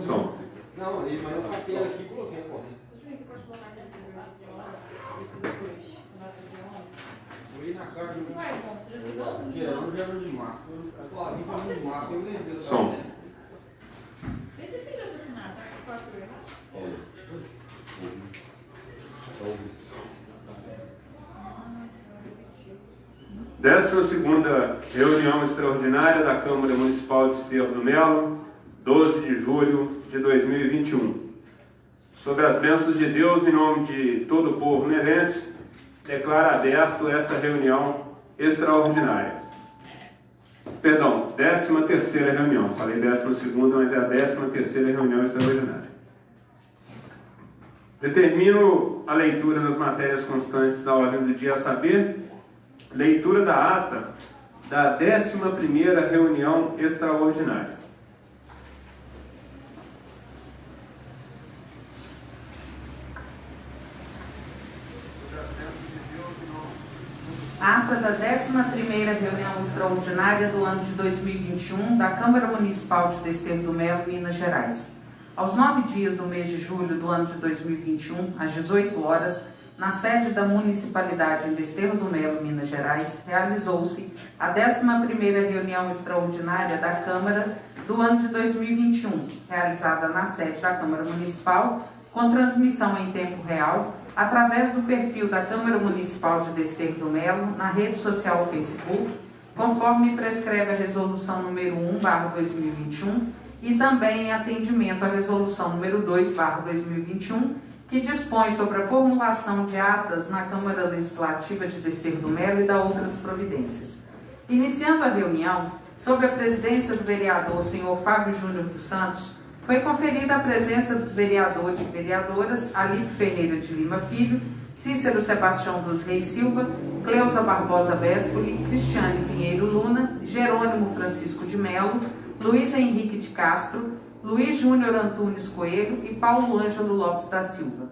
Som. Não, mas eu passei aqui e coloquei a corrente. Você pode colocar aqui esse depois, Fui na casa do... Ué, bom, você já se gosta Eu não gero de massa. Eu tô ali falando de massa, eu lembrei. Som. Vê se escreveu pra assinar, tá? Eu posso ver errado? Décima segunda reunião extraordinária da Câmara Municipal de Desterro do Melo, 12 de julho de 2021. Sob as bênçãos de Deus, em nome de todo o povo melense, declaro aberto esta reunião extraordinária. Perdão, 13ª reunião. Falei 12ª, mas é a 13ª reunião extraordinária. Determino a leitura das matérias constantes da ordem do dia, a saber, leitura da ata da 11ª reunião extraordinária. Ata da 11ª reunião extraordinária do ano de 2021 da Câmara Municipal de Desterro do Melo, Minas Gerais. Aos 9 dias do mês de julho do ano de 2021, às 18 horas, na sede da Municipalidade em Desterro do Melo, Minas Gerais, realizou-se a 11ª reunião extraordinária da Câmara do ano de 2021, realizada na sede da Câmara Municipal, com transmissão em tempo real, através do perfil da Câmara Municipal de Desterro do Melo, na rede social Facebook, conforme prescreve a Resolução número 1/2021 e também em atendimento à Resolução número 2/2021, que dispõe sobre a formulação de atas na Câmara Legislativa de Desterro do Melo e da outras providências. Iniciando a reunião, sob a presidência do vereador senhor Fábio Júnior dos Santos, foi conferida a presença dos vereadores e vereadoras Alípio Ferreira de Lima Filho, Cícero Sebastião dos Reis Silva, Cleusa Barbosa Vespoli, Cristiane Pinheiro Luna, Jerônimo Francisco de Melo, Luiz Henrique de Castro, Luiz Júnior Antunes Coelho e Paulo Ângelo Lopes da Silva.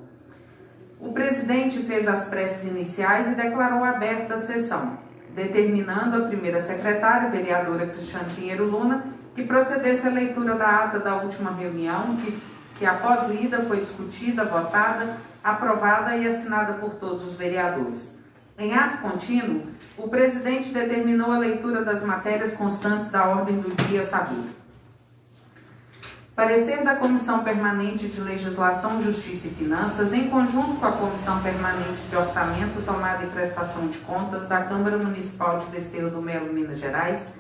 O presidente fez as preces iniciais e declarou aberta a sessão, determinando a primeira secretária, vereadora Cristiane Pinheiro Luna, que procedesse à leitura da ata da última reunião, que após lida foi discutida, votada, aprovada e assinada por todos os vereadores. Em ato contínuo, o presidente determinou a leitura das matérias constantes da ordem do dia, a saber: parecer da Comissão Permanente de Legislação, Justiça e Finanças, em conjunto com a Comissão Permanente de Orçamento, Tomada e Prestação de Contas da Câmara Municipal de Desterro do Melo, Minas Gerais,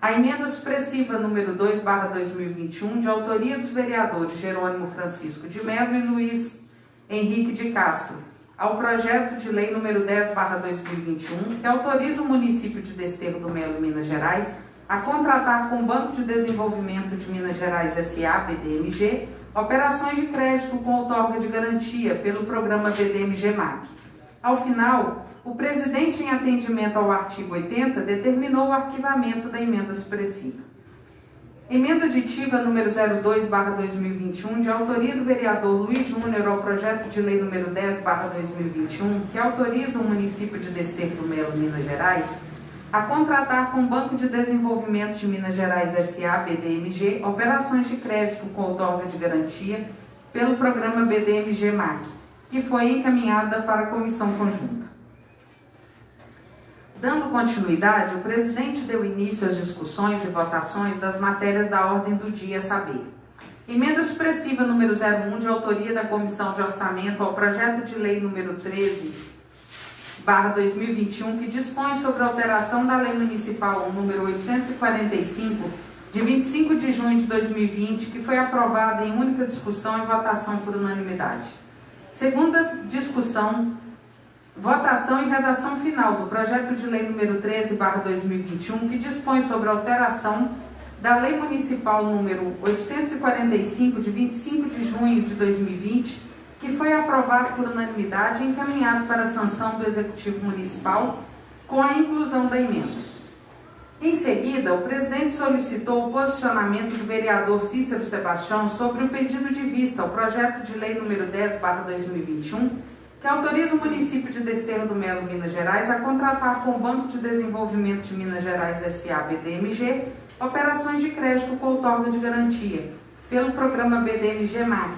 a emenda supressiva número 2/2021, de autoria dos vereadores Jerônimo Francisco de Melo e Luiz Henrique de Castro, ao projeto de lei número 10/2021, que autoriza o município de Desterro do Melo, Minas Gerais, a contratar com o Banco de Desenvolvimento de Minas Gerais S.A., BDMG, operações de crédito com outorga de garantia pelo programa BDMG-MAC. Ao final, o presidente, em atendimento ao artigo 80, determinou o arquivamento da emenda supressiva. Emenda aditiva número 02/2021, de autoria do vereador Luiz Júnior, ao projeto de lei número 10/2021, que autoriza o município de Desterro do Melo, Minas Gerais, a contratar com o Banco de Desenvolvimento de Minas Gerais S.A., BDMG, operações de crédito com outorga de garantia pelo programa BDMG-MAC, que foi encaminhada para a comissão conjunta. Dando continuidade, o presidente deu início às discussões e votações das matérias da ordem do dia, a saber: emenda supressiva número 01, de autoria da Comissão de Orçamento, ao projeto de lei número 13/2021, que dispõe sobre a alteração da Lei Municipal número 845, de 25 de junho de 2020, que foi aprovada em única discussão e votação por unanimidade. Segunda discussão, votação e redação final do projeto de lei número 13/2021, que dispõe sobre a alteração da Lei Municipal número 845, de 25 de junho de 2020, que foi aprovado por unanimidade e encaminhado para a sanção do Executivo Municipal, com a inclusão da emenda. Em seguida, o presidente solicitou o posicionamento do vereador Cícero Sebastião sobre o pedido de vista ao projeto de lei número 10/2021, que autoriza o município de Desterro do Melo, Minas Gerais, a contratar com o Banco de Desenvolvimento de Minas Gerais S.A., BDMG, operações de crédito com outorga de garantia, pelo programa BDMG-MAC,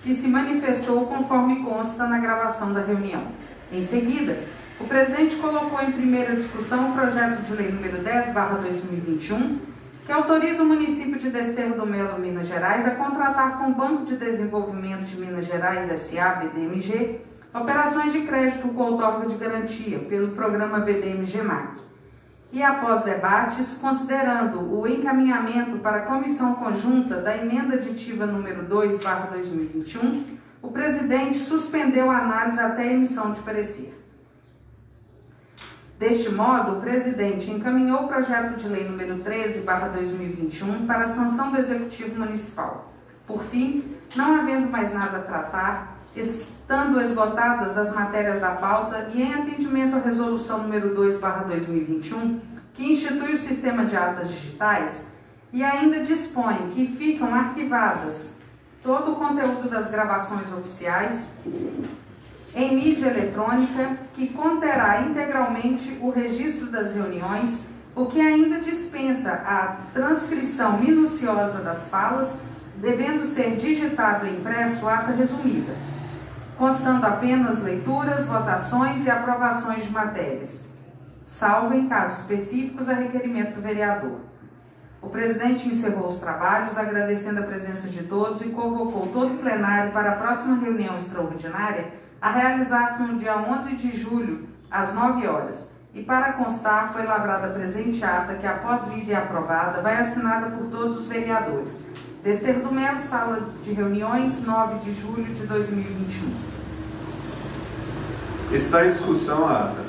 que se manifestou conforme consta na gravação da reunião. Em seguida, o presidente colocou em primeira discussão o projeto de lei número 10/2021, que autoriza o município de Desterro do Melo, Minas Gerais, a contratar com o Banco de Desenvolvimento de Minas Gerais, S.A., BDMG, operações de crédito com outorga de garantia, pelo programa BDMG-MAC. E após debates, considerando o encaminhamento para a comissão conjunta da emenda aditiva número 2/2021, o presidente suspendeu a análise até a emissão de parecer. Deste modo, o presidente encaminhou o projeto de lei número 13/2021 para a sanção do Executivo Municipal. Por fim, não havendo mais nada a tratar, estando esgotadas as matérias da pauta e em atendimento à resolução número 2/2021, que institui o sistema de atas digitais e ainda dispõe que ficam arquivadas todo o conteúdo das gravações oficiais em mídia eletrônica, que conterá integralmente o registro das reuniões, o que ainda dispensa a transcrição minuciosa das falas, devendo ser digitado e impresso ata resumida, constando apenas leituras, votações e aprovações de matérias, salvo em casos específicos a requerimento do vereador. O presidente encerrou os trabalhos, agradecendo a presença de todos e convocou todo o plenário para a próxima reunião extraordinária a realizar-se no dia 11 de julho, às 9 horas. E para constar, foi lavrada a presente ata, que após lida e aprovada, vai assinada por todos os vereadores. Desterro do Melo, sala de reuniões, 9 de julho de 2021. Está em discussão a ata.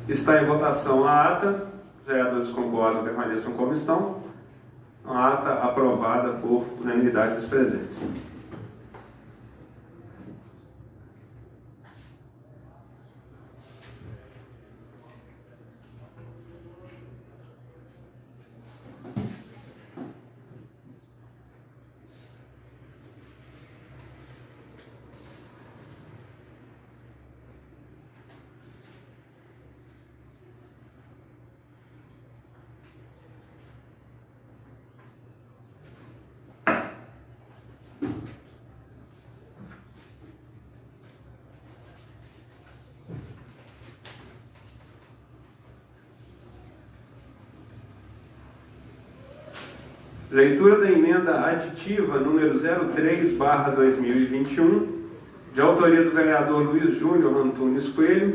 Está em votação a ata. Os vereadores concordam, permaneçam como estão. A ata aprovada por unanimidade dos presentes. Leitura da emenda aditiva número 03/2021, de autoria do vereador Luiz Júnior Antunes Coelho,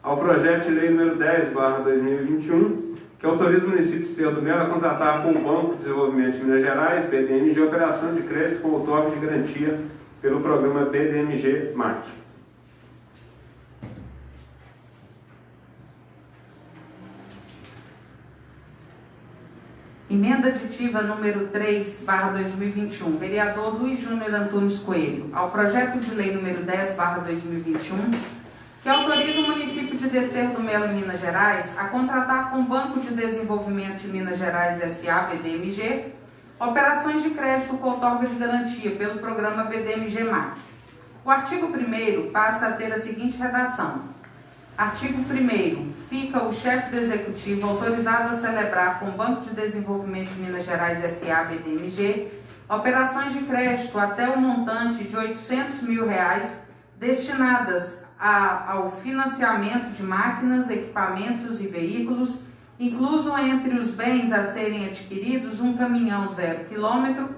ao projeto de lei número 10/2021, que autoriza o município de Desterro do Melo a contratar com o Banco de Desenvolvimento de Minas Gerais, BDMG, operação de crédito com outorga de garantia pelo programa BDMG-MAC. Emenda aditiva número 3/2021, vereador Luiz Júnior Antunes Coelho, ao projeto de lei número 10/2021, que autoriza o município de Desterro do Melo, Minas Gerais, a contratar com o Banco de Desenvolvimento de Minas Gerais, S.A., BDMG, operações de crédito com outorga de garantia pelo programa BDMG-MAC. O artigo 1º passa a ter a seguinte redação. Artigo 1º. Fica o chefe do Executivo autorizado a celebrar com o Banco de Desenvolvimento de Minas Gerais, S.A., BDMG, operações de crédito até o montante de R$ 800 mil destinadas ao financiamento de máquinas, equipamentos e veículos, incluso entre os bens a serem adquiridos um caminhão 0 km,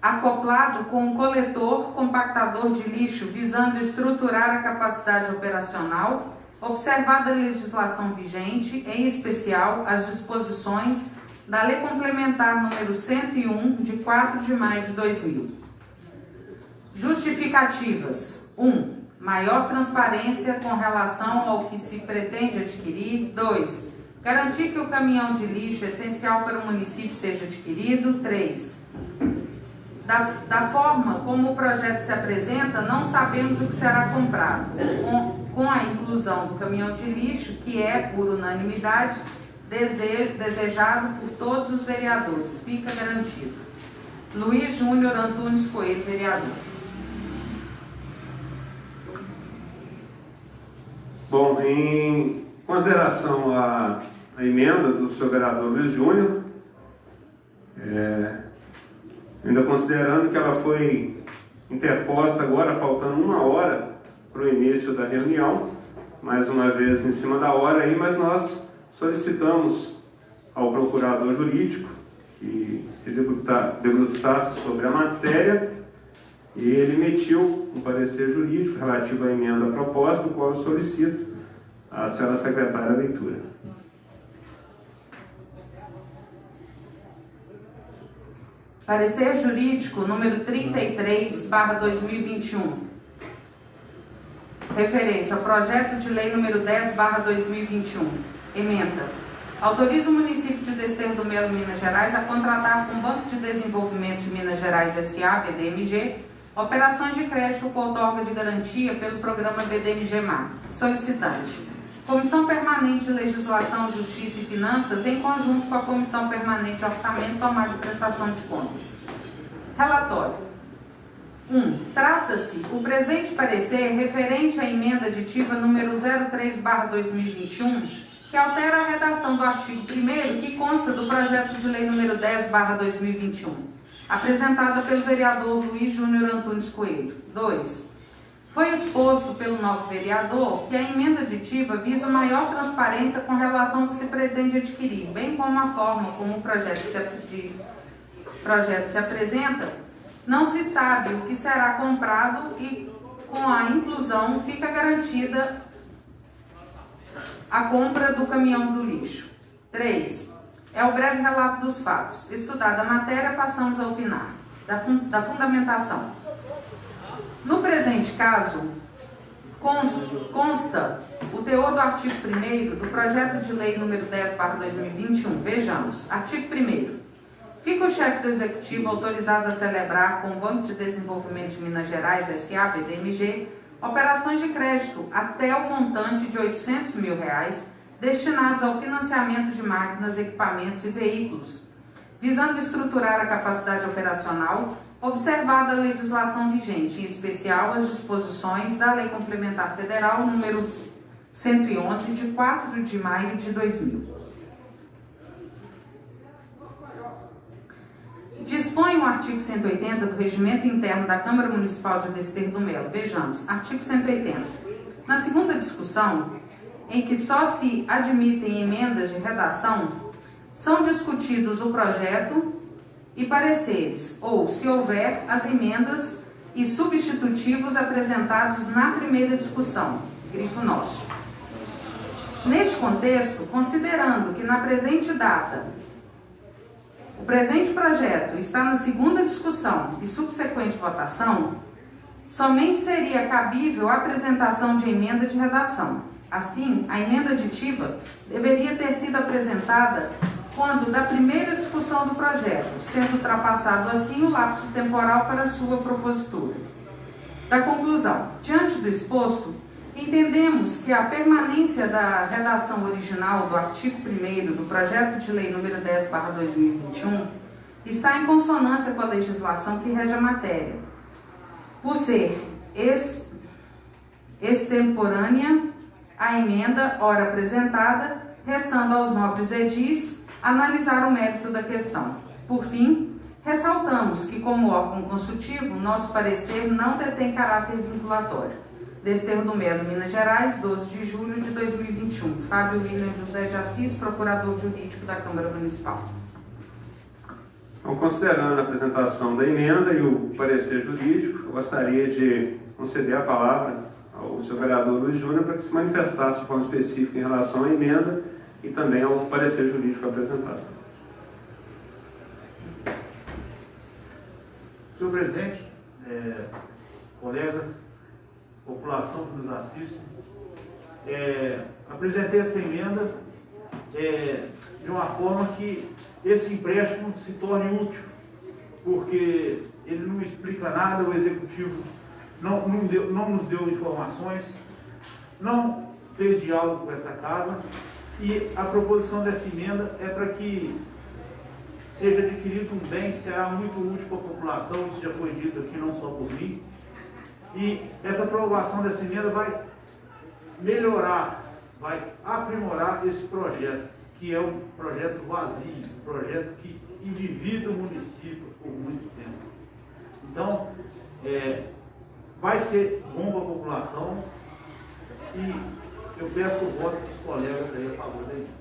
acoplado com um coletor compactador de lixo, visando estruturar a capacidade operacional, observada a legislação vigente, em especial as disposições da Lei Complementar número 101, de 4 de maio de 2000. Justificativas. 1. Maior transparência com relação ao que se pretende adquirir. 2. Garantir que o caminhão de lixo essencial para o município seja adquirido. 3. Da forma como o projeto se apresenta, não sabemos o que será comprado. Com a inclusão do caminhão de lixo, que é, por unanimidade, desejado por todos os vereadores. Fica garantido. Luiz Júnior Antunes Coelho, vereador. Bom, em consideração à emenda do senhor vereador Luiz Júnior, ainda considerando que ela foi interposta agora, faltando 1 hora para o início da reunião, mais uma vez em cima da hora aí, mas nós solicitamos ao procurador jurídico que se debruçasse sobre a matéria e ele emitiu um parecer jurídico relativo à emenda proposta, o qual eu solicito à senhora secretária a leitura. Parecer jurídico número 33/2021. Referência ao projeto de lei número 10/2021. Emenda. Autoriza o município de Desterro do Melo, Minas Gerais, a contratar com o Banco de Desenvolvimento de Minas Gerais S.A., BDMG, operações de crédito com outorga de garantia pelo programa BDMG-MAC. Solicitante. Comissão Permanente de Legislação, Justiça e Finanças, em conjunto com a Comissão Permanente de Orçamento, Tomada e Prestação de Contas. Relatório. 1. Trata-se o presente parecer referente à emenda aditiva número 03/2021, que altera a redação do artigo 1º que consta do projeto de lei número 10/2021, apresentada pelo vereador Luiz Júnior Antunes Coelho. 2. Foi exposto pelo novo vereador que a emenda aditiva visa maior transparência com relação ao que se pretende adquirir, bem como a forma como o projeto se apresenta. Não se sabe o que será comprado e, com a inclusão, fica garantida a compra do caminhão do lixo. 3. É o breve relato dos fatos. Estudada a matéria, passamos a opinar. Da fundamentação. No presente caso, consta o teor do artigo 1º do projeto de lei número 10/2021. Vejamos. Artigo 1º. Fica o chefe do Executivo autorizado a celebrar com o Banco de Desenvolvimento de Minas Gerais S.A., BDMG, operações de crédito até o montante de R$ 800 mil destinados ao financiamento de máquinas, equipamentos e veículos, visando estruturar a capacidade operacional, observada a legislação vigente, em especial as disposições da Lei Complementar Federal número 111, de 4 de maio de 2000. Dispõe o artigo 180 do Regimento Interno da Câmara Municipal de Desterro do Melo. Vejamos, artigo 180. Na segunda discussão, em que só se admitem emendas de redação, são discutidos o projeto e pareceres, ou, se houver, as emendas e substitutivos apresentados na primeira discussão. Grifo nosso. Neste contexto, considerando que na presente data o presente projeto está na segunda discussão e subsequente votação, somente seria cabível a apresentação de emenda de redação. Assim, a emenda aditiva deveria ter sido apresentada quando da primeira discussão do projeto, sendo ultrapassado assim o lapso temporal para sua propositura. Da conclusão, diante do exposto, entendemos que a permanência da redação original do artigo 1º do projeto de lei número 10/2021 está em consonância com a legislação que rege a matéria, por ser extemporânea a emenda ora apresentada, restando aos nobres edis analisar o mérito da questão. Por fim, ressaltamos que, como órgão consultivo, nosso parecer não detém caráter vinculatório. Desterro do Melo, Minas Gerais, 12 de julho de 2021. Fábio William José de Assis, Procurador Jurídico da Câmara Municipal. Então, considerando a apresentação da emenda e o parecer jurídico, eu gostaria de conceder a palavra ao senhor vereador Luiz Júnior para que se manifestasse de forma específica em relação à emenda e também ao parecer jurídico apresentado. Senhor presidente, colegas, população que nos assiste, apresentei essa emenda de uma forma que esse empréstimo se torne útil, porque ele não explica nada, o executivo não nos deu informações, não fez diálogo com essa casa, e a proposição dessa emenda é para que seja adquirido um bem que será muito útil para a população, isso já foi dito aqui não só por mim, e essa aprovação dessa emenda vai melhorar, vai aprimorar esse projeto, que é um projeto vazio, um projeto que endivida o município por muito tempo. Então, vai ser bom para a população e eu peço o voto dos colegas aí a favor da emenda.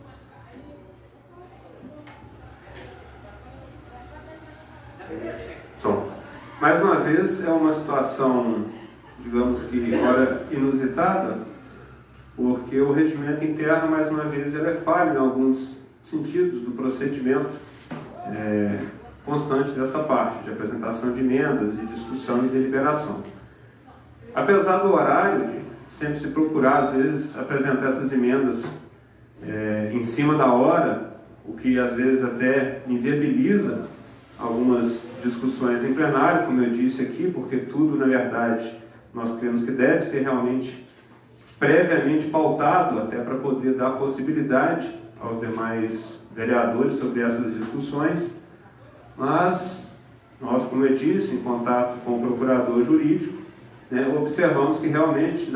Bom, mais uma vez é uma situação, digamos que ora inusitada, porque o regimento interno, mais uma vez, ele é falho em alguns sentidos do procedimento constante dessa parte, de apresentação de emendas, de discussão e deliberação. Apesar do horário, de sempre se procurar, às vezes, apresentar essas emendas em cima da hora, o que às vezes até inviabiliza algumas discussões em plenário, como eu disse aqui, porque tudo, na verdade, nós cremos que deve ser realmente previamente pautado, até para poder dar possibilidade aos demais vereadores sobre essas discussões, mas nós, como eu disse, em contato com o procurador jurídico, observamos que realmente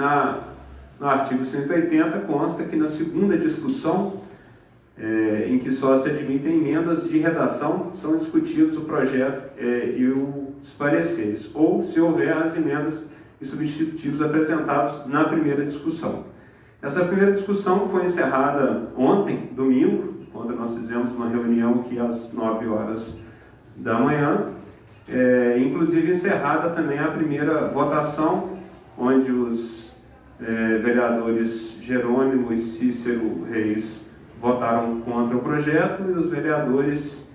no artigo 180 consta que na segunda discussão, em que só se admitem emendas de redação, são discutidos o projeto e os pareceres, ou se houver as emendas e substitutivos apresentados na primeira discussão. Essa primeira discussão foi encerrada ontem, domingo, quando nós fizemos uma reunião aqui às 9 horas da manhã, inclusive encerrada também a primeira votação, onde os vereadores Jerônimo e Cícero Reis votaram contra o projeto e os vereadores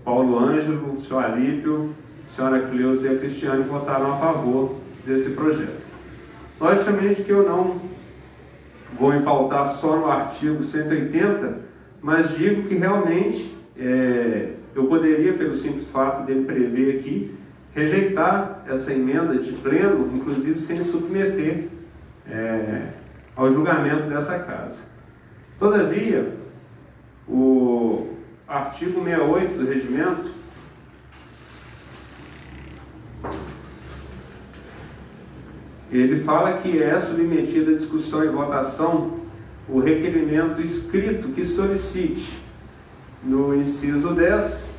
Paulo Ângelo, o senhor Alípio, a senhora Cleusa e a Cristiane votaram a favor desse projeto. Logicamente que eu não vou me pautar só no artigo 180, mas digo que realmente eu poderia, pelo simples fato dele prever aqui, rejeitar essa emenda de pleno, inclusive sem submeter ao julgamento dessa casa. Todavia, o artigo 68 do regimento ele fala que é submetido à discussão e votação o requerimento escrito que solicite. No inciso 10,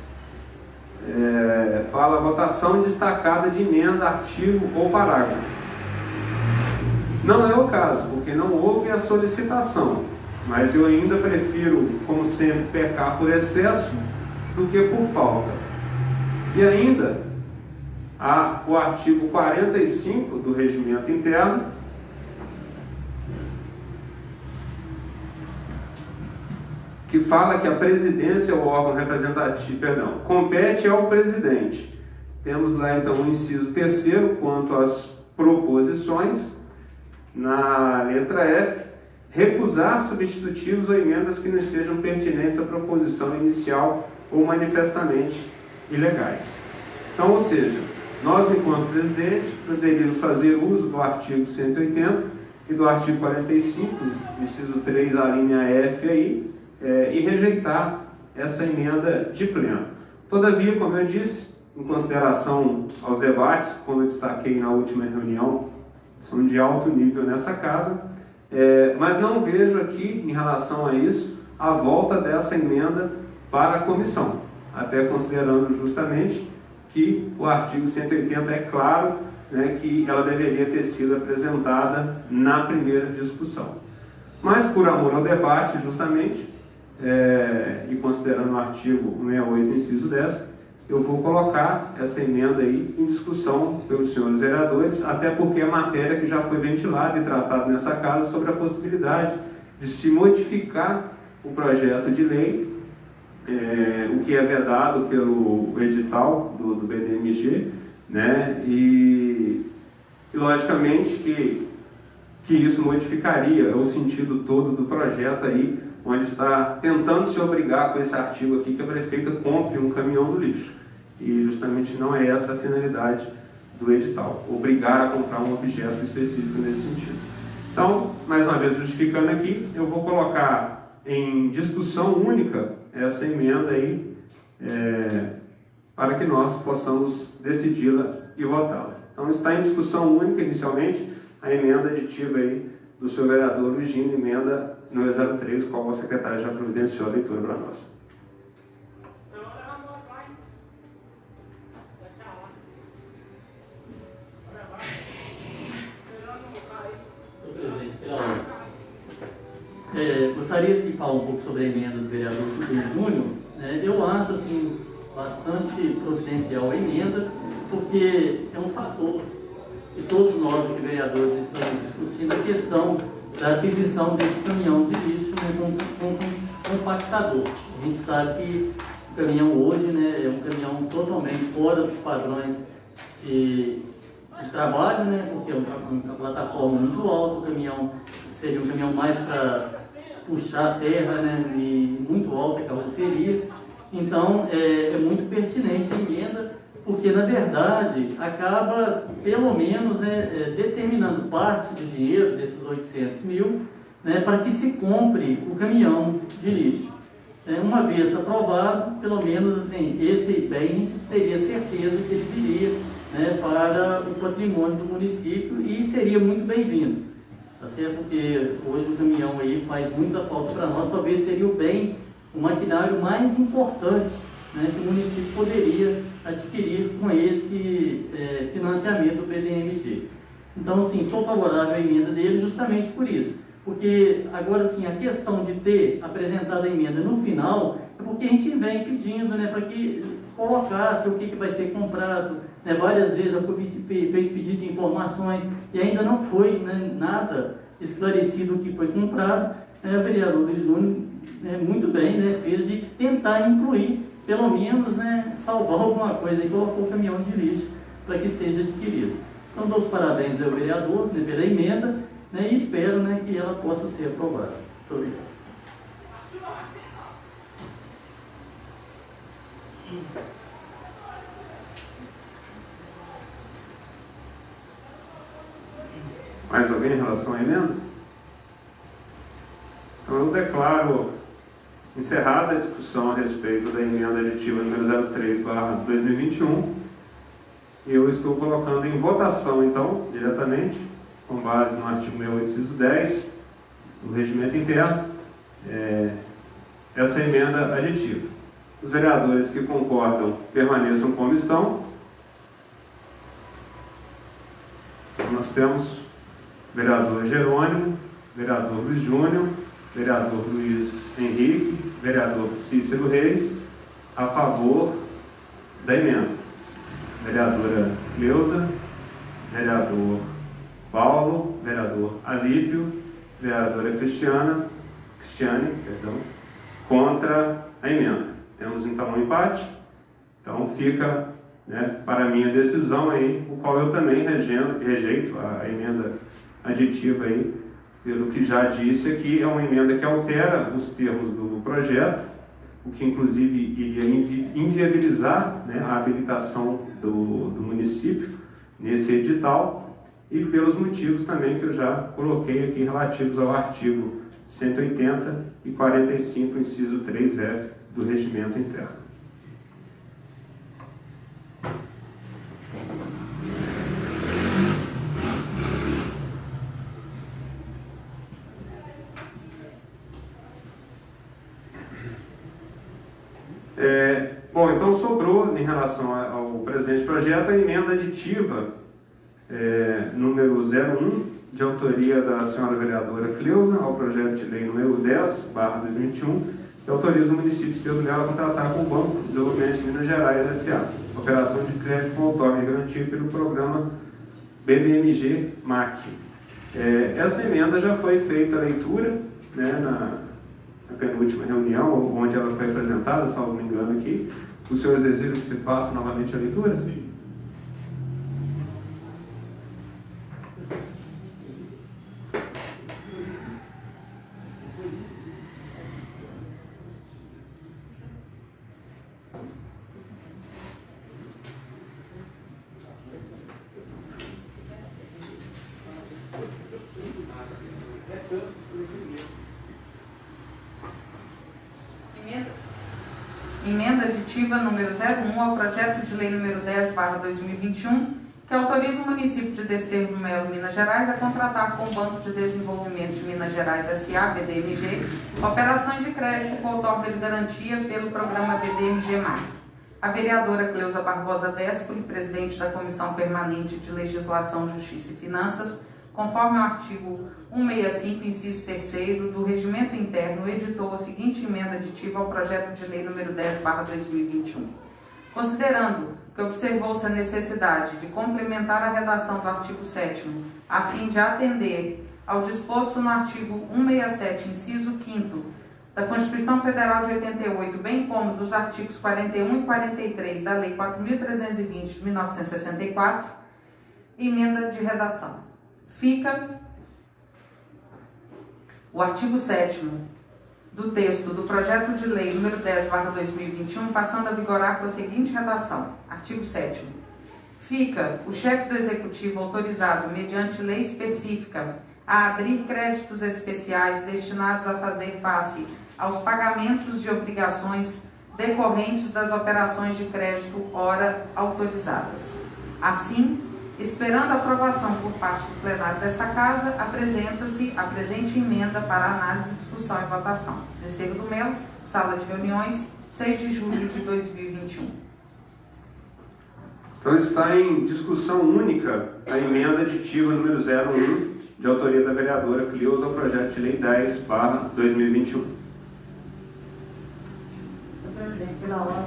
fala a votação destacada de emenda, artigo ou parágrafo. Não é o caso, porque não houve a solicitação, mas eu ainda prefiro, como sempre, pecar por excesso do que por falta. E ainda, há o artigo 45 do regimento interno, que fala que a presidência, o órgão representativo, compete ao presidente. Temos lá então o inciso 3º quanto às proposições, na letra F, recusar substitutivos ou emendas que não estejam pertinentes à proposição inicial ou manifestamente ilegais. Então, ou seja, nós, enquanto presidente, poderíamos fazer uso do artigo 180 e do artigo 45, inciso 3, a linha F aí, e rejeitar essa emenda de pleno. Todavia, como eu disse, em consideração aos debates, como eu destaquei na última reunião, são de alto nível nessa casa, mas não vejo aqui, em relação a isso, a volta dessa emenda para a comissão, até considerando justamente que o artigo 180 é claro, que ela deveria ter sido apresentada na primeira discussão. Mas, por amor ao debate, justamente, e considerando o artigo 68, inciso 10, eu vou colocar essa emenda aí em discussão pelos senhores vereadores, até porque é matéria que já foi ventilada e tratada nessa casa sobre a possibilidade de se modificar o projeto de lei, o que é vedado pelo edital do BDMG, e logicamente que isso modificaria o sentido todo do projeto aí, onde está tentando se obrigar com esse artigo aqui que a prefeita compre um caminhão do lixo. E justamente não é essa a finalidade do edital, obrigar a comprar um objeto específico nesse sentido. Então, mais uma vez justificando aqui, eu vou colocar em discussão única essa emenda aí, para que nós possamos decidi-la e votá-la. Então está em discussão única inicialmente, a emenda aditiva aí do seu vereador Luizinho, emenda número 03, qual o secretário já providenciou a leitura para nós. Gostaria de falar um pouco sobre a emenda do vereador Júnior. Eu acho assim, bastante providencial a emenda, porque é um fator que todos nós, vereadores, estamos discutindo, a questão da aquisição desse caminhão de lixo, né, com compactador. A gente sabe que o caminhão hoje, né, é um caminhão totalmente fora dos padrões de trabalho, né, porque é uma plataforma muito alta, o caminhão seria um caminhão mais para puxar a terra, né, e muito alta a carroceria. Então, é muito pertinente a emenda, porque, na verdade, acaba, pelo menos, né, determinando parte do dinheiro, desses 800 mil, né, para que se compre o caminhão de lixo. Uma vez aprovado, pelo menos, assim, esse bem a gente teria certeza que ele viria, né, para o patrimônio do município e seria muito bem-vindo. Tá certo? Porque hoje o caminhão aí faz muita falta para nós, talvez seria o maquinário mais importante, né, que o município poderia adquirir com esse financiamento do BDMG. Então, sim, sou favorável à emenda dele justamente por isso. Porque, agora sim, a questão de ter apresentado a emenda no final é porque a gente vem pedindo, né, para que colocasse o que vai ser comprado, né, várias vezes já foi feito pedido de informações e ainda não foi, né, nada esclarecido o que foi comprado. O vereador Luiz Júnior, muito bem, né, fez de tentar incluir, pelo menos, né, salvar alguma coisa e colocou o caminhão de lixo para que seja adquirido. Então, dou os parabéns ao vereador, né, pela emenda, né, e espero, né, que ela possa ser aprovada. Muito obrigado. Mais alguém em relação à emenda? Então eu declaro encerrada a discussão a respeito da emenda aditiva número 03/2021 e eu estou colocando em votação, então, diretamente, com base no artigo 68, inciso 10 do regimento interno, essa emenda aditiva. Os vereadores que concordam permaneçam como estão. Então, nós temos vereador Jerônimo, vereador Luiz Júnior, vereador Luiz Henrique, vereador Cícero Reis, a favor da emenda. Vereadora Cleusa, vereador Paulo, vereador Alípio, vereadora Cristiane, contra a emenda. Temos então um empate, então fica, né, para a minha decisão aí, o qual eu também rejeito a emenda aditiva aí, pelo que já disse aqui, é uma emenda que altera os termos do projeto, o que inclusive iria inviabilizar, né, a habilitação do município nesse edital, e pelos motivos também que eu já coloquei aqui relativos ao artigo 180 e 45, inciso 3F do regimento interno. Bom, então sobrou, em relação ao presente projeto, a emenda aditiva número 01, de autoria da senhora vereadora Cleusa, ao projeto de lei número 10/2021, que autoriza o município de Estrela do Melo a contratar com o Banco de Desenvolvimento de Minas Gerais S.A. operação de crédito com outorga e garantia pelo programa BBMG MAC. Essa emenda já foi feita a leitura, né, na penúltima reunião, onde ela foi apresentada, salvo me engano aqui. Os senhores desejam que se faça novamente a leitura? Sim. Emenda aditiva número 01 ao projeto de lei número 10/2021, que autoriza o município de Desterro do Melo, Minas Gerais, a contratar com o Banco de Desenvolvimento de Minas Gerais S.A., BDMG, operações de crédito com outorga de garantia pelo programa BDMG-MAC. A vereadora Cleusa Barbosa Véspoli, presidente da Comissão Permanente de Legislação, Justiça e Finanças, conforme o artigo 165, inciso 3º do Regimento Interno, editou a seguinte emenda aditiva ao projeto de lei número 10/2021. Considerando que observou-se a necessidade de complementar a redação do artigo 7º, a fim de atender ao disposto no artigo 167, inciso 5º, da Constituição Federal de 88, bem como dos artigos 41 e 43 da Lei 4.320 de 1964, emenda de redação. Fica o artigo 7º do texto do projeto de lei número 10/2021, passando a vigorar com a seguinte redação. Artigo 7º. Fica o chefe do Executivo autorizado, mediante lei específica, a abrir créditos especiais destinados a fazer face aos pagamentos de obrigações decorrentes das operações de crédito ora autorizadas. Assim, esperando a aprovação por parte do plenário desta Casa, apresenta-se a presente emenda para análise, discussão e votação. Desterro do Melo, sala de reuniões, 6 de julho de 2021. Então está em discussão única a emenda aditiva número 01, de autoria da vereadora Cleusa, ao projeto de lei 10/2021. Senhor presidente, pela ordem,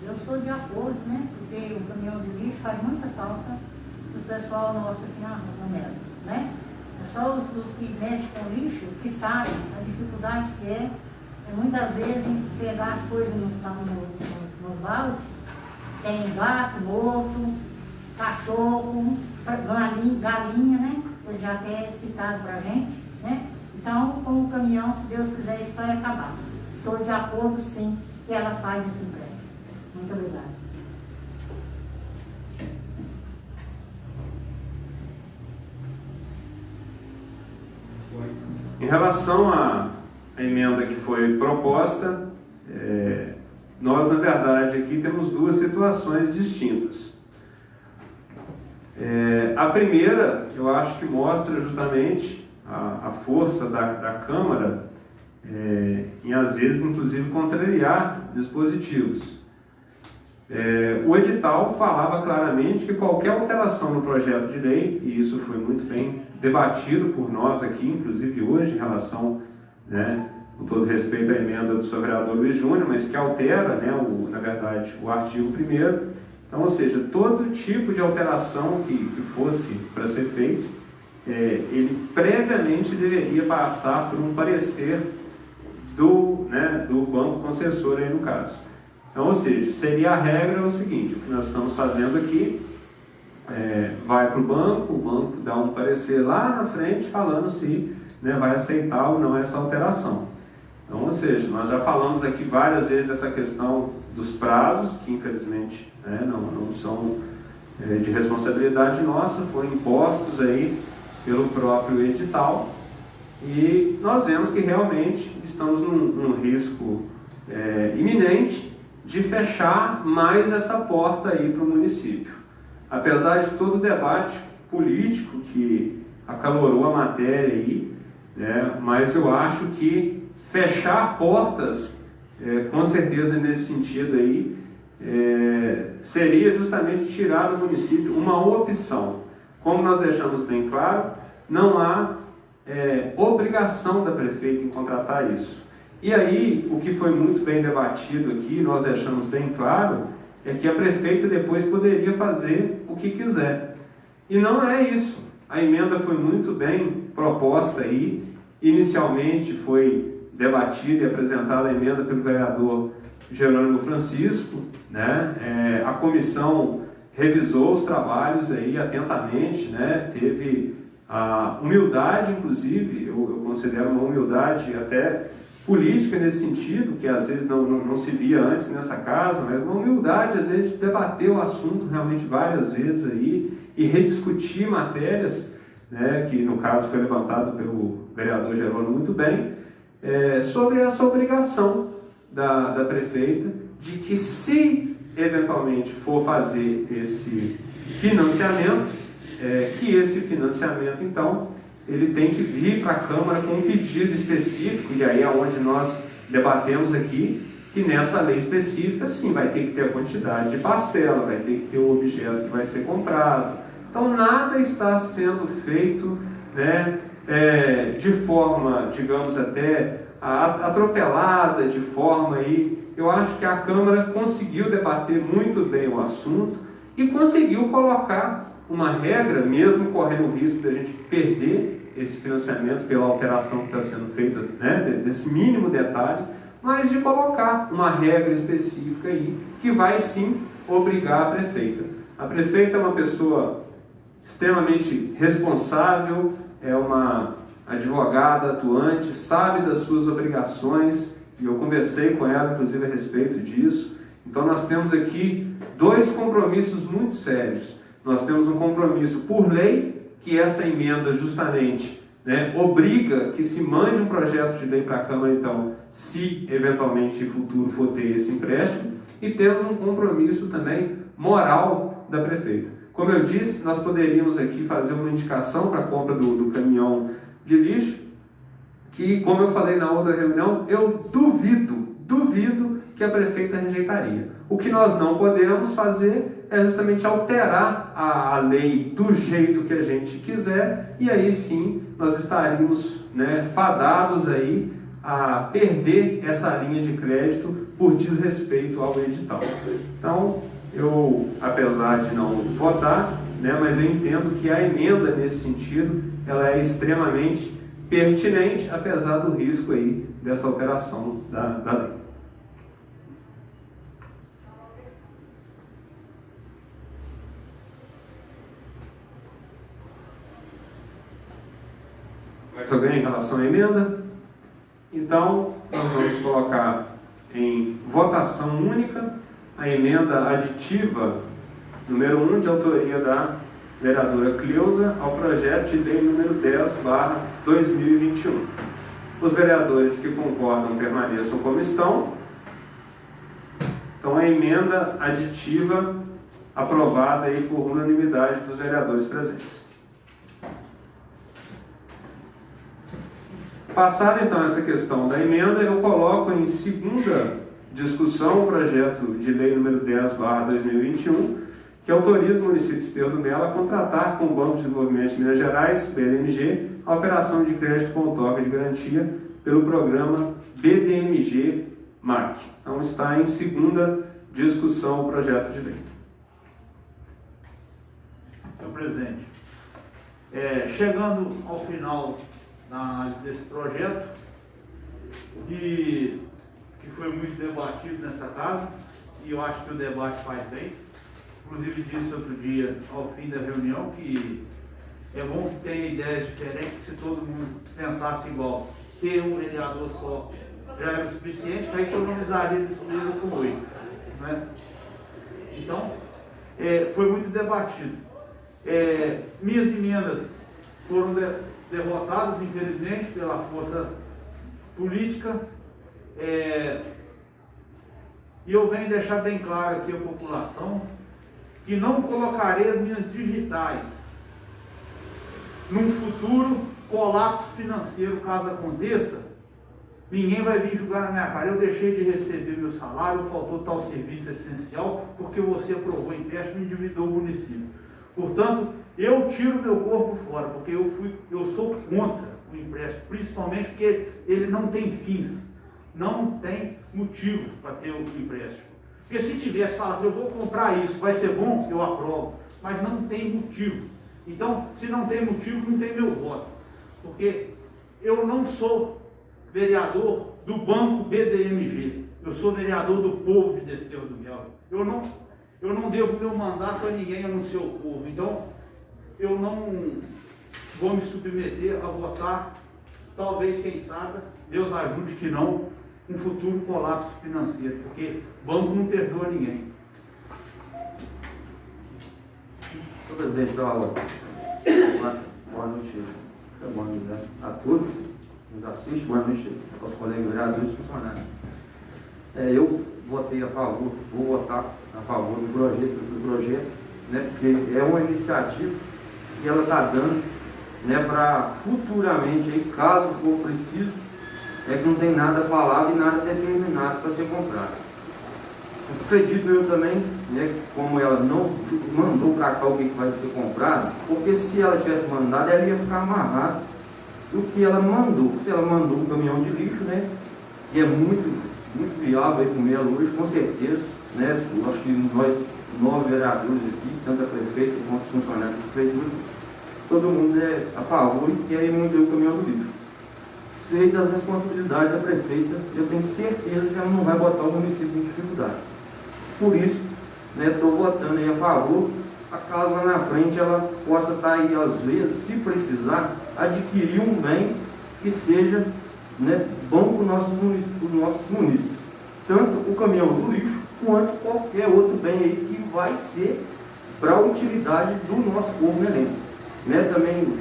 eu sou de acordo, né? Porque o caminhão de lixo faz muita falta do pessoal nosso aqui na Melo, né? É só os que mexem com lixo que sabem a dificuldade que é muitas vezes em pegar as coisas nos baldes. Tem gato morto, cachorro, galinha, né? Eles já têm citado pra gente, né? Então, com o caminhão, se Deus quiser, isso vai acabar. Sou de acordo, sim, que ela faz esse empréstimo. Muito obrigada. Em relação à emenda que foi proposta, nós, na verdade, aqui temos duas situações distintas. A primeira, eu acho que mostra justamente a força da Câmara em, às vezes, inclusive, contrariar dispositivos. O edital falava claramente que qualquer alteração no projeto de lei, e isso foi muito bem debatido por nós aqui, inclusive hoje, em relação, né, com todo respeito à emenda do senhor vereador Luiz Júnior, mas que altera, né, na verdade, o artigo 1º. Então, ou seja, todo tipo de alteração que fosse para ser feito, ele previamente deveria passar por um parecer do banco concessor aí no caso. Então, ou seja, seria a regra o seguinte: o que nós estamos fazendo aqui, vai para o banco dá um parecer lá na frente falando se, né, vai aceitar ou não essa alteração. Então, ou seja, nós já falamos aqui várias vezes dessa questão dos prazos, que infelizmente, né, não são de responsabilidade nossa, foram impostos aí pelo próprio edital, e nós vemos que realmente estamos num risco iminente de fechar mais essa porta aí para o município. Apesar de todo o debate político que acalorou a matéria aí, né, mas eu acho que fechar portas, com certeza nesse sentido aí, seria justamente tirar do município uma opção. Como nós deixamos bem claro, não há obrigação da prefeita em contratar isso. E aí, o que foi muito bem debatido aqui, nós deixamos bem claro, é que a prefeita depois poderia fazer o que quiser. E não é isso. A emenda foi muito bem proposta aí. Inicialmente foi debatida e apresentada a emenda pelo vereador Jerônimo Francisco, né? A comissão revisou os trabalhos aí atentamente, né? Teve a humildade, inclusive, eu considero uma humildade até política nesse sentido, que às vezes não se via antes nessa casa, mas uma humildade, às vezes, de debater o assunto realmente várias vezes aí e rediscutir matérias, né, que no caso foi levantado pelo vereador Jerônimo muito bem, sobre essa obrigação da prefeita de que, se eventualmente for fazer financiamento, que esse financiamento, então, ele tem que vir para a Câmara com um pedido específico, e aí é onde nós debatemos aqui, que nessa lei específica, sim, vai ter que ter a quantidade de parcela, vai ter que ter o objeto que vai ser comprado. Então, nada está sendo feito, né, de forma, digamos, até atropelada, de forma aí. Eu acho que a Câmara conseguiu debater muito bem o assunto e conseguiu colocar uma regra, mesmo correndo o risco de a gente perder esse financiamento pela alteração que está sendo feita, né, desse mínimo detalhe, mas de colocar uma regra específica aí, que vai sim obrigar a prefeita. A prefeita é uma pessoa extremamente responsável, é uma advogada atuante, sabe das suas obrigações, e eu conversei com ela, inclusive, a respeito disso. Então, nós temos aqui dois compromissos muito sérios. Nós temos um compromisso por lei, que essa emenda justamente, né, obriga que se mande um projeto de lei para a Câmara, então, se eventualmente em futuro for ter esse empréstimo, e temos um compromisso também moral da prefeita. Como eu disse, nós poderíamos aqui fazer uma indicação para a compra do caminhão de lixo, que, como eu falei na outra reunião, eu duvido que a prefeita rejeitaria. O que nós não podemos fazer é justamente alterar a lei do jeito que a gente quiser, e aí sim nós estaríamos, né, fadados aí a perder essa linha de crédito por desrespeito ao edital. Então, eu, apesar de não votar, né, mas eu entendo que a emenda nesse sentido, ela é extremamente pertinente, apesar do risco aí dessa alteração da lei. Mais alguém em relação à emenda? Então, nós vamos colocar em votação única a emenda aditiva número 1, de autoria da vereadora Cleusa, ao projeto de lei número 10/2021. Os vereadores que concordam permaneçam como estão. Então, a emenda aditiva aprovada aí por unanimidade dos vereadores presentes. Passada então essa questão da emenda, eu coloco em segunda discussão o projeto de lei número 10/2021, que autoriza o município de Esterro do Melo a contratar com o Banco de Desenvolvimento de Minas Gerais, BDMG, a operação de crédito com toque de garantia pelo programa BDMG-MAC. Então está em segunda discussão o projeto de lei. Senhor presidente, chegando ao final da análise desse projeto, e que foi muito debatido nessa casa, e eu acho que o debate faz bem. Inclusive disse outro dia, ao fim da reunião, que é bom que tenha ideias diferentes, que se todo mundo pensasse igual, ter um vereador só já era o suficiente, que aí economizaria despesa com 8. Né? Então, foi muito debatido. Minhas emendas foram derrotadas, infelizmente, pela força política, e eu venho deixar bem claro aqui à população que não colocarei as minhas digitais num futuro colapso financeiro, caso aconteça. Ninguém vai vir julgar na minha cara, eu deixei de receber meu salário, faltou tal serviço essencial, porque você aprovou empréstimo e endividou o município. Portanto, eu tiro meu corpo fora, porque eu sou contra o empréstimo, principalmente porque ele não tem fins, não tem motivo para ter o empréstimo. Porque se tivesse falado assim, eu vou comprar isso, vai ser bom, eu aprovo, mas não tem motivo. Então, se não tem motivo, não tem meu voto, porque eu não sou vereador do Banco BDMG, eu sou vereador do povo de Desterro do Melo. Eu não devo meu mandato a ninguém a não ser o povo. Então, eu não vou me submeter a votar, talvez, quem sabe, Deus ajude que não, um futuro colapso financeiro, porque banco não perdoa ninguém. Senhor presidente, boa noite a todos que nos assistem, boa noite aos colegas vereadores e funcionários. Eu votei a favor, vou votar a favor do projeto né, porque é uma iniciativa que ela está dando, né, para futuramente, aí, caso for preciso, é que não tem nada falado e nada determinado para ser comprado. Acredito eu também, né, como ela não mandou para cá o que vai ser comprado, porque se ela tivesse mandado, ela ia ficar amarrada do que ela mandou. Se ela mandou um caminhão de lixo, né, que é muito viável aí com ela hoje, com certeza, né, eu acho que nós, 9 vereadores aqui, tanto a prefeita quanto os funcionários da prefeitura, todo mundo é a favor e quer ir muito o caminhão do lixo. Sei das responsabilidades da prefeita, eu tenho certeza que ela não vai botar o município em dificuldade. Por isso, estou votando aí a favor, a caso lá na frente ela possa estar aí, às vezes, se precisar, adquirir um bem que seja, né, bom para os nossos munícipes. Tanto o caminhão do lixo, quanto qualquer outro bem aí que vai ser para a utilidade do nosso povo melense. Também,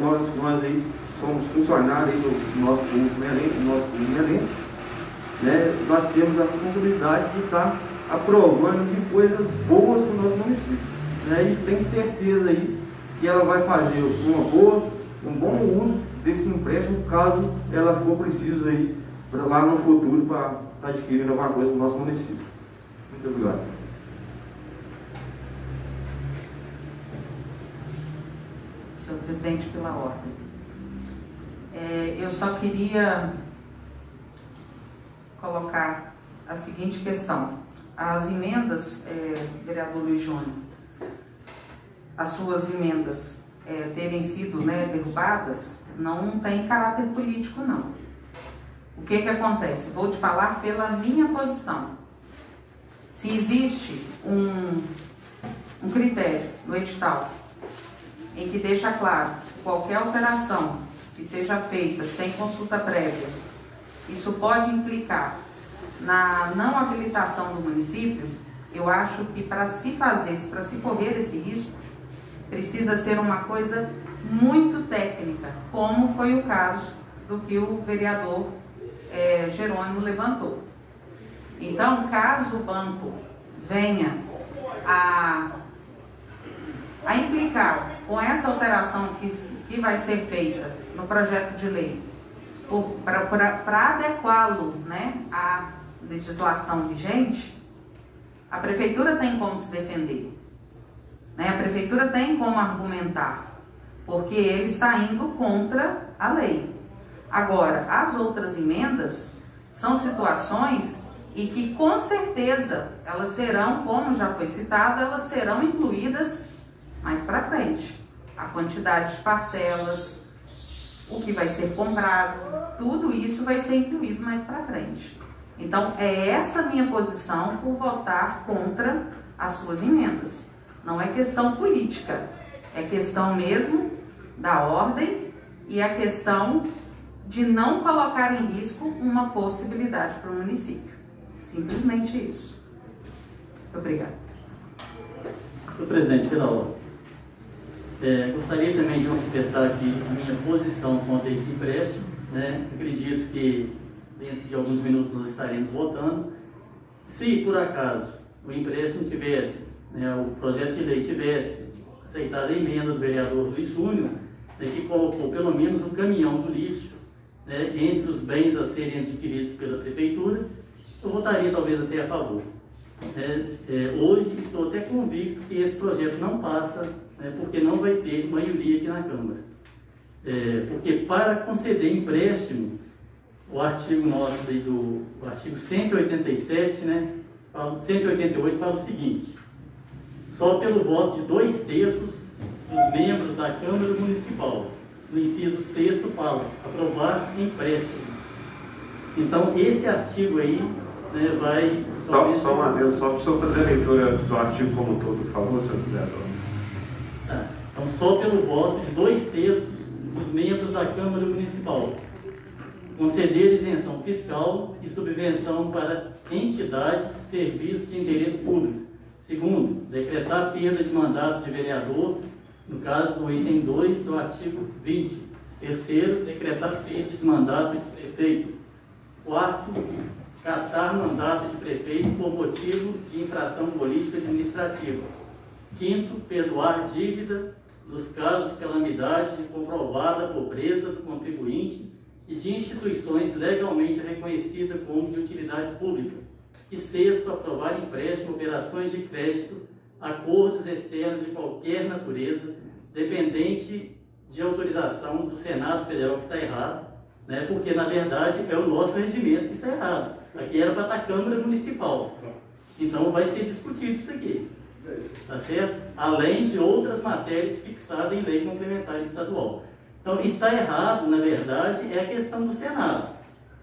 nós aí somos funcionários aí do nosso povo melense, nós temos a responsabilidade de estar aprovando de coisas boas para o nosso município. E tenho certeza aí que ela vai fazer um bom uso desse empréstimo, caso ela for preciso aí lá no futuro para estar adquirindo alguma coisa para o nosso município. Muito obrigado. Senhor presidente, pela ordem. Eu só queria colocar a seguinte questão. As emendas, vereador Luiz Júnior, as suas emendas terem sido derrubadas, não tem caráter político, não. O que acontece? Vou te falar pela minha posição. Se existe um critério no edital em que deixa claro que qualquer alteração que seja feita sem consulta prévia, isso pode implicar na não habilitação do município, eu acho que para se correr esse risco, precisa ser uma coisa muito técnica, como foi o caso do que o vereador Jerônimo levantou. Então, caso o banco venha a implicar com essa alteração que vai ser feita no projeto de lei, para adequá-lo à legislação vigente, a prefeitura tem como se defender, a prefeitura tem como argumentar, porque ele está indo contra a lei. Agora, as outras emendas são situações e que com certeza elas serão, como já foi citado, elas serão incluídas mais para frente. A quantidade de parcelas, o que vai ser comprado, tudo isso vai ser incluído mais para frente. Então, é essa minha posição por votar contra as suas emendas. Não é questão política, é questão mesmo da ordem e a questão de não colocar em risco uma possibilidade para o município. Simplesmente isso. Muito obrigada. Senhor presidente, pela ordem. Gostaria também de manifestar aqui a minha posição contra esse empréstimo. Acredito que dentro de alguns minutos nós estaremos votando. Se por acaso o empréstimo tivesse, o projeto de lei tivesse aceitado a emenda do vereador Luiz Júnior, que colocou pelo menos um caminhão do lixo entre os bens a serem adquiridos pela prefeitura, eu votaria talvez até a favor. Hoje estou até convicto que esse projeto não passa, porque não vai ter maioria aqui na Câmara. Porque para conceder empréstimo, o artigo nosso o artigo 187, 188 fala o seguinte: só pelo voto de 2/3 dos membros da Câmara Municipal. No inciso 6º fala aprovar empréstimo. Então esse artigo aí vai... Só uma vez, só para o senhor fazer a leitura do artigo como um todo, por favor, senhor vereador. Então só pelo voto de 2/3 dos membros da Câmara Municipal. Conceder isenção fiscal e subvenção para entidades, serviços de interesse público. Segundo, decretar perda de mandato de vereador, no caso do item 2 do artigo 20. Terceiro, decretar perda de mandato de prefeito. Quarto, cassar mandato de prefeito por motivo de infração política administrativa. Quinto, perdoar dívida nos casos de calamidade, de comprovada pobreza do contribuinte e de instituições legalmente reconhecidas como de utilidade pública. E sexto, aprovar empréstimo, operações de crédito, acordos externos de qualquer natureza, dependente de autorização do Senado Federal, que está errado, né? Porque, na verdade, é o nosso regimento que está errado. Aqui era para estar a Câmara Municipal. Então, vai ser discutido isso aqui. Tá certo? Além de outras matérias fixadas em lei complementar estadual. Então, está errado, na verdade, é a questão do Senado,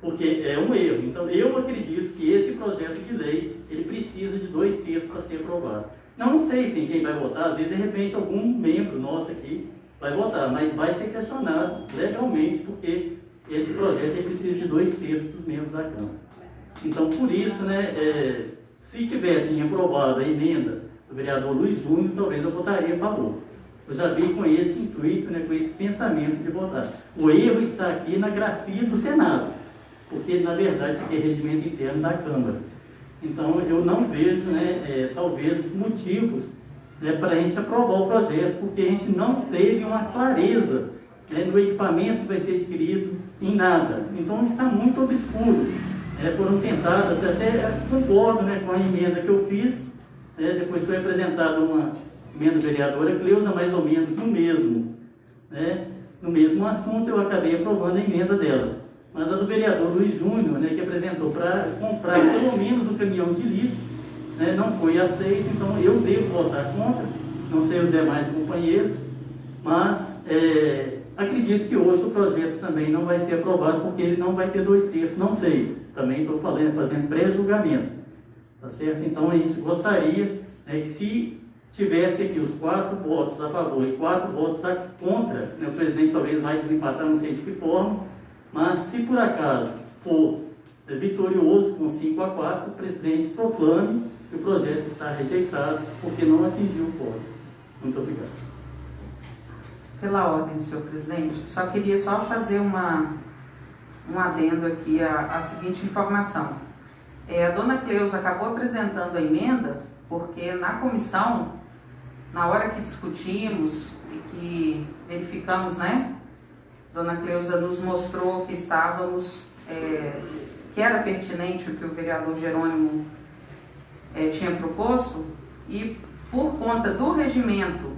porque é um erro. Então, eu acredito que esse projeto de lei, ele precisa de 2/3 para ser aprovado. Não sei se quem vai votar, às vezes, de repente, algum membro nosso aqui vai votar, mas vai ser questionado legalmente, porque esse projeto ele precisa de 2/3 dos membros da Câmara. Então, por isso, né, se tivessem aprovado a emenda do vereador Luiz Júnior, talvez eu votaria a favor. Eu já vim com esse intuito, né, com esse pensamento de votar. O erro está aqui na grafia do Senado, porque, na verdade, isso aqui é regimento interno da Câmara. Então, eu não vejo, né, talvez, motivos, né, para a gente aprovar o projeto, porque a gente não teve uma clareza, né, no equipamento que vai ser adquirido, em nada. Então, está muito obscuro. Foram tentadas, até concordo, né, com a emenda que eu fiz, depois foi apresentada uma emenda da vereadora Cleusa, mais ou menos no mesmo, né, no mesmo assunto, eu acabei aprovando a emenda dela. Mas a do vereador Luiz Júnior, né, que apresentou para comprar pelo menos um caminhão de lixo, né, não foi aceito, então eu devo votar contra, não sei os demais companheiros, mas acredito que hoje o projeto também não vai ser aprovado, porque ele não vai ter 2/3, não sei, também estou fazendo pré-julgamento, tá certo? Então a gente gostaria, né, que se tivesse aqui os 4 votos a favor e 4 votos contra, né, o presidente talvez vai desempatar, não sei de que forma, mas se por acaso for vitorioso com 5-4, o presidente proclame que o projeto está rejeitado porque não atingiu o quórum. Muito obrigado. Pela ordem, senhor presidente, queria fazer um adendo aqui à seguinte informação. A dona Cleusa acabou apresentando a emenda porque na comissão, na hora que discutimos e que verificamos, né, dona Cleusa nos mostrou que estávamos, que era pertinente o que o vereador Jerônimo tinha proposto, e por conta do regimento,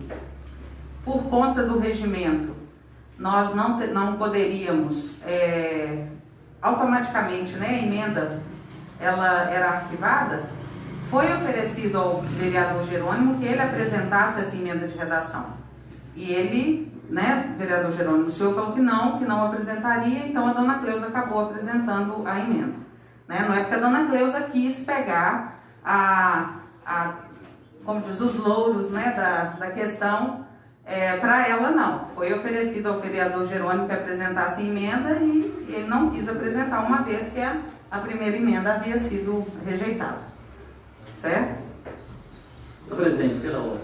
nós não poderíamos, automaticamente, né, a emenda ela era arquivada. Foi oferecido ao vereador Jerônimo que ele apresentasse essa emenda de redação. E ele, né, vereador Jerônimo, o senhor falou que não apresentaria, então a dona Cleusa acabou apresentando a emenda. Né? Não é porque a dona Cleusa quis pegar como diz, os louros, né, da questão para ela, não. Foi oferecido ao vereador Jerônimo que apresentasse a emenda e ele não quis apresentar, uma vez que a primeira emenda havia sido rejeitada. Certo? Presidente, pela ordem.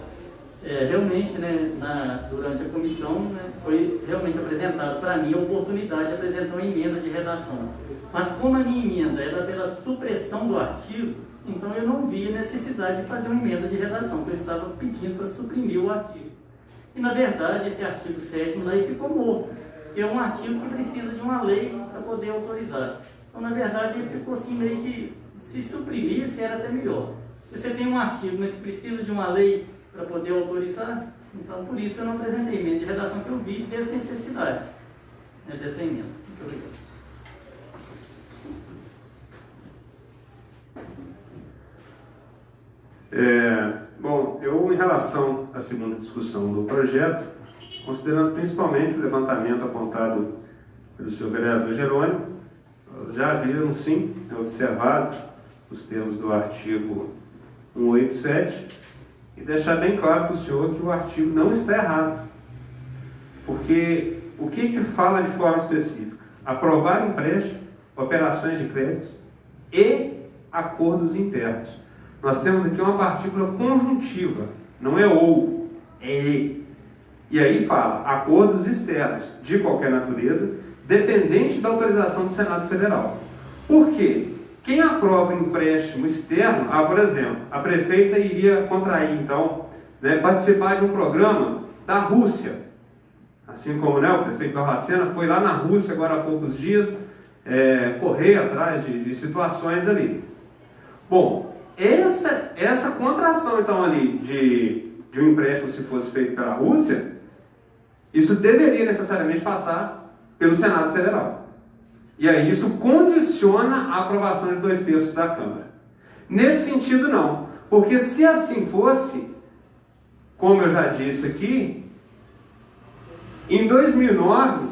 Realmente, né, durante a comissão, né, foi realmente apresentado para mim a oportunidade de apresentar uma emenda de redação. Mas como a minha emenda era pela supressão do artigo, então eu não vi a necessidade de fazer uma emenda de redação, porque eu estava pedindo para suprimir o artigo. E, na verdade, esse artigo 7º daí ficou morto, que é um artigo que precisa de uma lei para poder autorizar. Então, na verdade, ele ficou assim meio que, se suprimisse, era até melhor. Você tem um artigo, mas precisa de uma lei para poder autorizar, então por isso eu não apresentei emenda de redação, que eu vi desnecessidade, né, dessa emenda. Muito obrigado. Bom, eu, em relação à segunda discussão do projeto, considerando principalmente o levantamento apontado pelo senhor vereador Jerônimo, já haviam sim observado os termos do artigo 187 e deixar bem claro para o senhor que o artigo não está errado. Porque o que fala de forma específica? Aprovar empréstimo, operações de créditos e acordos internos. Nós temos aqui uma partícula conjuntiva, não é ou, é e. E aí fala, acordos externos de qualquer natureza, dependente da autorização do Senado Federal. Por quê? Quem aprova um empréstimo externo, por exemplo, a prefeita iria contrair, então, né, participar de um programa da Rússia. Assim como, né, o prefeito Barbacena foi lá na Rússia agora há poucos dias, correr atrás de situações ali. Bom, essa contração então ali de um empréstimo se fosse feito pela Rússia, isso deveria necessariamente passar pelo Senado Federal. E aí isso condiciona a aprovação de 2/3 da Câmara. Nesse sentido não, porque se assim fosse, como eu já disse aqui, em 2009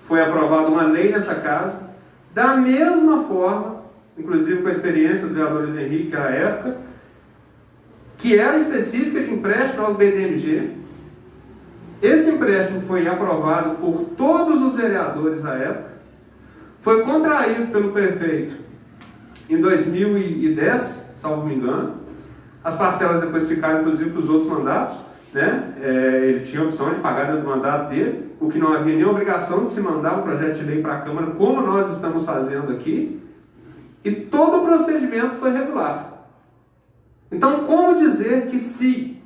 foi aprovada uma lei nessa casa, da mesma forma, inclusive com a experiência do vereador Luiz Henrique à época, que era específica de empréstimo ao BDMG. Esse empréstimo foi aprovado por todos os vereadores à época, foi contraído pelo prefeito em 2010, salvo me engano. As parcelas depois ficaram, inclusive, para os outros mandatos, né? Ele tinha a opção de pagar dentro do mandato dele, o que não havia nem obrigação de se mandar um projeto de lei para a Câmara, como nós estamos fazendo aqui, e todo o procedimento foi regular. Então, como dizer que se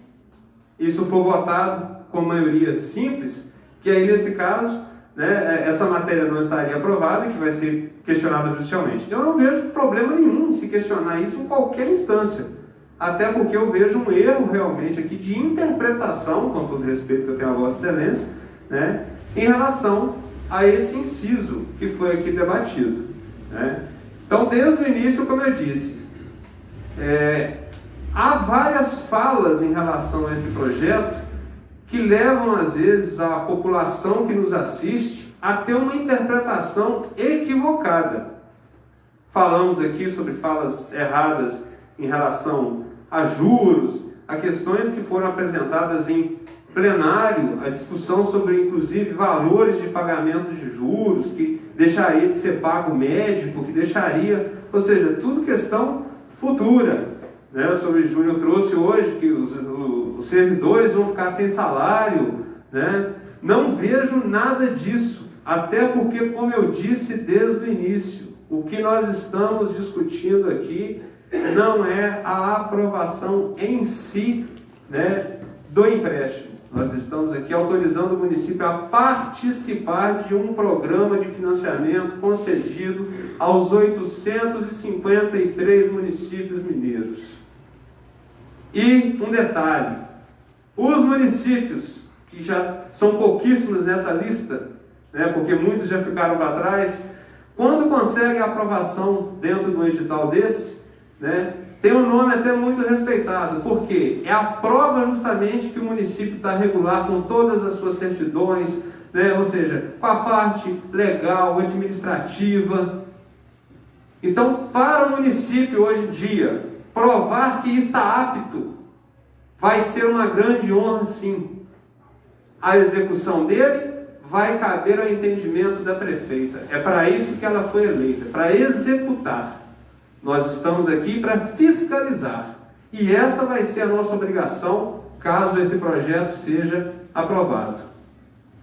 isso for votado com maioria simples, que aí nesse caso, né, essa matéria não estaria aprovada, que vai ser questionada judicialmente? Eu não vejo problema nenhum em se questionar isso em qualquer instância, até porque eu vejo um erro realmente aqui de interpretação, com todo respeito que eu tenho a Vossa Excelência, né, em relação a esse inciso que foi aqui debatido, né? Então, desde o início, como eu disse, há várias falas em relação a esse projeto que levam, às vezes, a população que nos assiste a ter uma interpretação equivocada. Falamos aqui sobre falas erradas em relação a juros, a questões que foram apresentadas em plenário, a discussão sobre, inclusive, valores de pagamento de juros, que deixaria de ser pago médico, que deixaria, ou seja, tudo questão futura, né? O senhor Júnior trouxe hoje que os servidores vão ficar sem salário, né? Não vejo nada disso, até porque, como eu disse desde o início, o que nós estamos discutindo aqui não é a aprovação em si, né, do empréstimo. Nós estamos aqui autorizando o município a participar de um programa de financiamento concedido aos 853 municípios mineiros. E um detalhe, os municípios, que já são pouquíssimos nessa lista, né, porque muitos já ficaram para trás, quando conseguem a aprovação dentro de um edital desse, né, tem um nome até muito respeitado, porque é a prova justamente que o município está regular com todas as suas certidões, né, ou seja, com a parte legal, administrativa. Então, para o município hoje em dia, provar que está apto vai ser uma grande honra, sim. A execução dele vai caber ao entendimento da prefeita. É para isso que ela foi eleita, para executar. Nós estamos aqui para fiscalizar. E essa vai ser a nossa obrigação, caso esse projeto seja aprovado.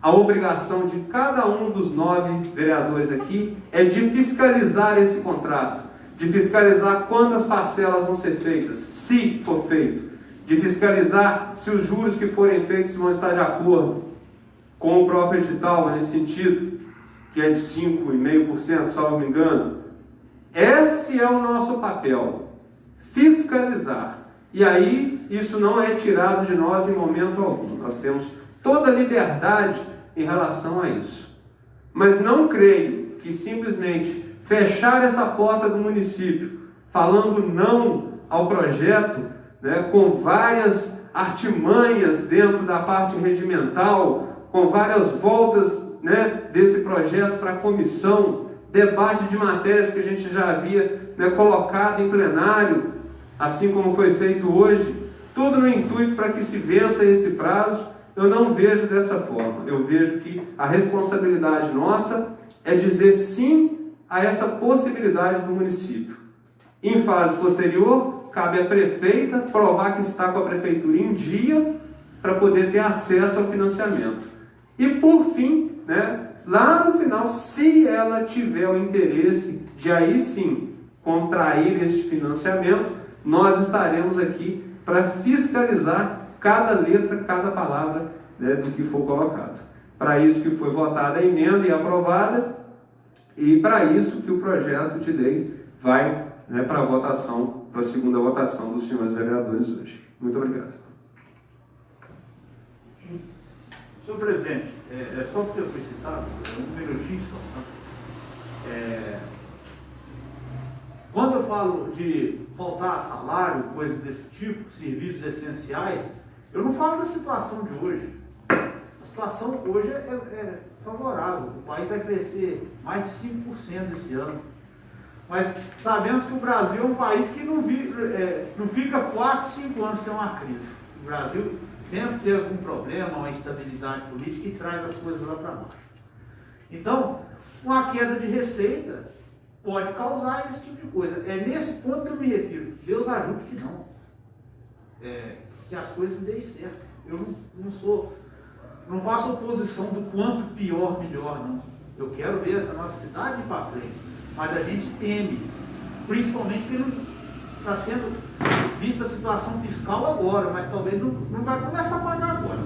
A obrigação de cada um dos 9 vereadores aqui é de fiscalizar esse contrato, de fiscalizar quantas parcelas vão ser feitas, se for feito, de fiscalizar se os juros que forem feitos vão estar de acordo com o próprio edital, nesse sentido, que é de 5,5%, salvo me engano. Esse é o nosso papel, fiscalizar. E aí, isso não é tirado de nós em momento algum. Nós temos toda a liberdade em relação a isso. Mas não creio que simplesmente fechar essa porta do município, falando não ao projeto, né, com várias artimanhas dentro da parte regimental, com várias voltas, né, desse projeto para a comissão, debate de matérias que a gente já havia, né, colocado em plenário, assim como foi feito hoje, tudo no intuito para que se vença esse prazo. Eu não vejo dessa forma. Eu vejo que a responsabilidade nossa é dizer sim a essa possibilidade do município. Em fase posterior, cabe à prefeita provar que está com a prefeitura em dia para poder ter acesso ao financiamento. E por fim, né, lá no final, se ela tiver o interesse de aí sim contrair este financiamento, nós estaremos aqui para fiscalizar cada letra, cada palavra, né, do que for colocado. Para isso que foi votada a emenda e aprovada, e para isso que o projeto de lei vai, né, para a votação, para a segunda votação dos senhores vereadores hoje. Muito obrigado. Senhor presidente, só porque eu fui citado, um minutinho só. Tá? Quando eu falo de faltar salário, coisas desse tipo, serviços essenciais, eu não falo da situação de hoje. A situação hoje é favorável. O país vai crescer mais de 5% esse ano. Mas sabemos que o Brasil é um país que não fica 4, 5 anos sem uma crise. O Brasil sempre teve algum problema, uma instabilidade política e traz as coisas lá para baixo. Então, uma queda de receita pode causar esse tipo de coisa. É nesse ponto que eu me refiro. Deus ajude que não. Que as coisas deem certo. Eu não faço oposição do quanto pior, melhor, não. Eu quero ver a nossa cidade ir para frente. Mas a gente teme, principalmente porque não está sendo vista a situação fiscal agora, mas talvez não vai começar a pagar agora,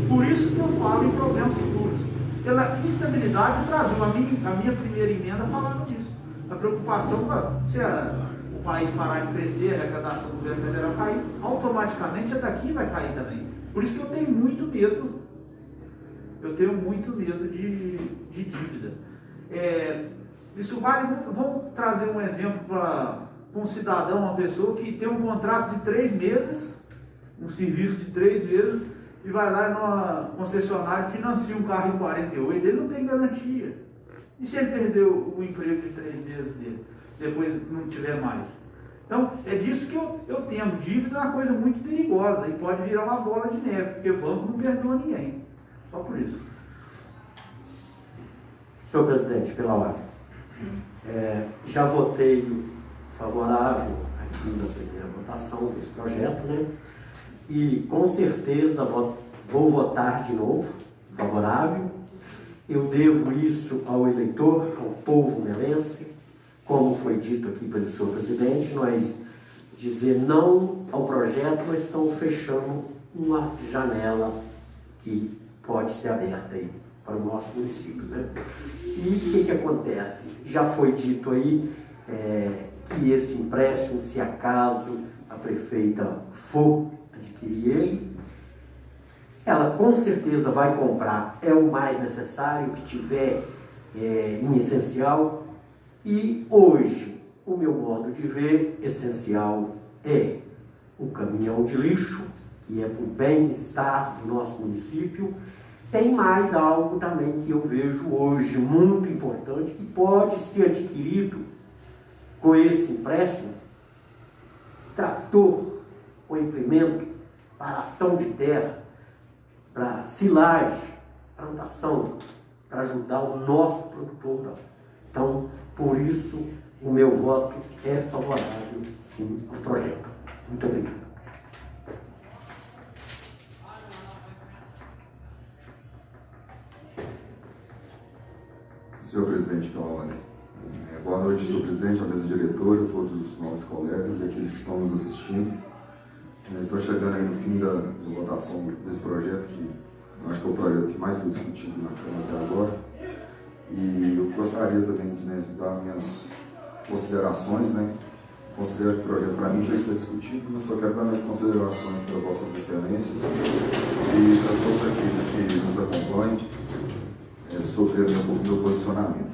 Por isso que eu falo em problemas futuros. Pela instabilidade do Brasil. A minha primeira emenda falava disso. A preocupação se o país parar de crescer, a arrecadação do governo federal cair, automaticamente a daqui vai cair também. Por isso que eu tenho muito medo. Eu tenho muito medo de dívida. Isso vale muito. Vamos trazer um exemplo para um cidadão, uma pessoa que tem um contrato de 3 meses, um serviço de 3 meses, e vai lá numa concessionária e financia um carro em 48, ele não tem garantia. E se ele perdeu o emprego de 3 meses dele, depois não tiver mais? Então, é disso que eu temo. Dívida é uma coisa muito perigosa e pode virar uma bola de neve, porque o banco não perdoa ninguém. Só por isso. Senhor presidente, pela ordem. Já votei favorável aqui na primeira votação desse projeto, né? E com certeza vou votar de novo favorável. Eu devo isso ao eleitor, ao povo melense, como foi dito aqui pelo senhor presidente. Nós dizer não ao projeto, nós estamos fechando uma janela que pode ser aberta aí para o nosso município, né? E o que acontece? Já foi dito aí que esse empréstimo, se acaso a prefeita for adquirir ele, ela com certeza vai comprar, é o mais necessário que tiver em essencial. E hoje, o meu modo de ver, essencial é o caminhão de lixo, que é para o bem-estar do nosso município. Tem mais algo também que eu vejo hoje muito importante, que pode ser adquirido com esse empréstimo: trator com implemento para ação de terra, para silagem, plantação, para ajudar o nosso produtor. Então, por isso, o meu voto é favorável, sim, ao projeto. Muito obrigado. Senhor presidente, pela ordem. Boa noite, senhor presidente, a mesa diretora, todos os nossos colegas e aqueles que estão nos assistindo. Estou chegando aí no fim da votação desse projeto, que eu acho que é o projeto que mais foi discutido na Câmara até agora. E eu gostaria também de dar minhas considerações, Considero que o projeto para mim já está discutido, mas só quero dar minhas considerações para vossas excelências e para todos aqueles que nos acompanham sobre o meu posicionamento.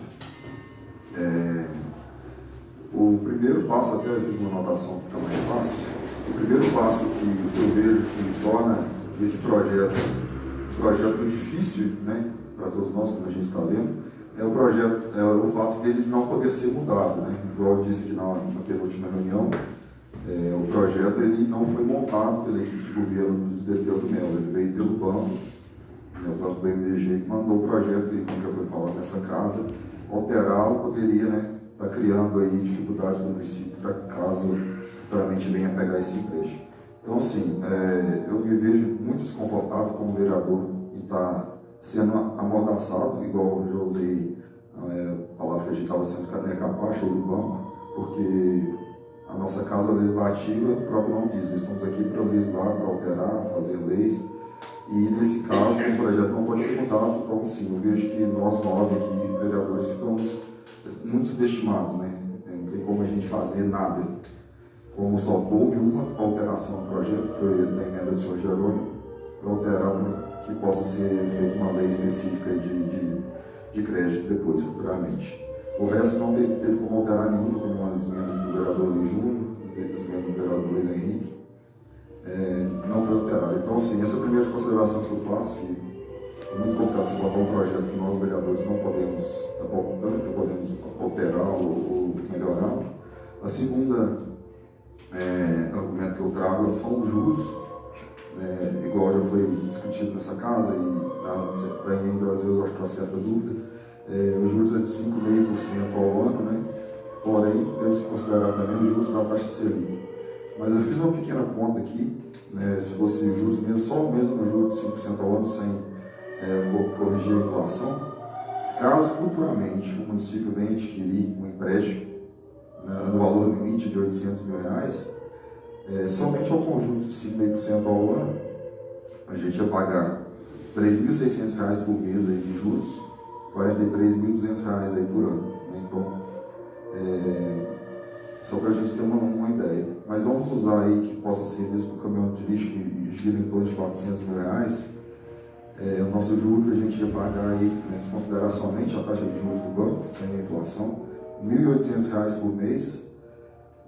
O primeiro passo, até eu fiz uma anotação que fica mais fácil, o primeiro passo que eu vejo que torna esse projeto difícil, para todos nós, como a gente está vendo, é o fato dele não poder ser mudado, Igual eu disse aqui na penúltima reunião, o projeto ele não foi montado pela equipe de governo do Desterro do Melo, ele veio pelo banco, o banco do MDG, que mandou o projeto, e como já foi falado nessa casa, alterá-lo poderia estar criando aí dificuldades para o município, para caso futuramente venha pegar esse empréstimo. Então, assim, eu me vejo muito desconfortável como vereador e está sendo amordaçado, igual eu já usei a palavra que a gente estava sendo capacho do banco, porque a nossa casa legislativa, o próprio nome diz, estamos aqui para legislar, para alterar, fazer leis. E nesse caso, o projeto não pode ser mudado, então sim, eu vejo que nós 9 aqui, vereadores, ficamos muito subestimados, né? Não tem como a gente fazer nada. Como só houve uma alteração no projeto, que foi da emenda do senhor Jerônimo, para alterar que possa ser feita uma lei específica de crédito depois, futuramente. O resto não teve como alterar nenhuma, como as emendas do vereador Luiz Júnior, as emendas do vereador Luiz Henrique, não foi alterado. Então, assim, essa primeira consideração que eu faço, que é muito complicado você colocar um projeto que nós, vereadores, não podemos alterar ou melhorar. A segunda argumento que eu trago são os juros, igual já foi discutido nessa casa, e ainda às vezes eu acho que há certa dúvida. Os juros é de 5,5% ao ano, né? Porém, temos que considerar também os juros da taxa Selic. Mas eu fiz uma pequena conta aqui, né? Se fosse juros mesmo, só mesmo no juros de 5% ao ano, sem corrigir a inflação, caso futuramente o município venha adquirir um empréstimo, né, no valor limite de R$800 mil, somente ao conjunto de 5,5% ao ano, a gente ia pagar R$3.600 por mês aí de juros, R$43.200 aí por ano. Né? Então, só para a gente ter uma ideia. Mas vamos usar aí que possa ser mesmo para o caminhão de lixo que gira em torno de R$400 mil. O nosso juro que a gente ia pagar aí, né, se considerar somente a taxa de juros do banco, sem a inflação, R$1.800 por mês,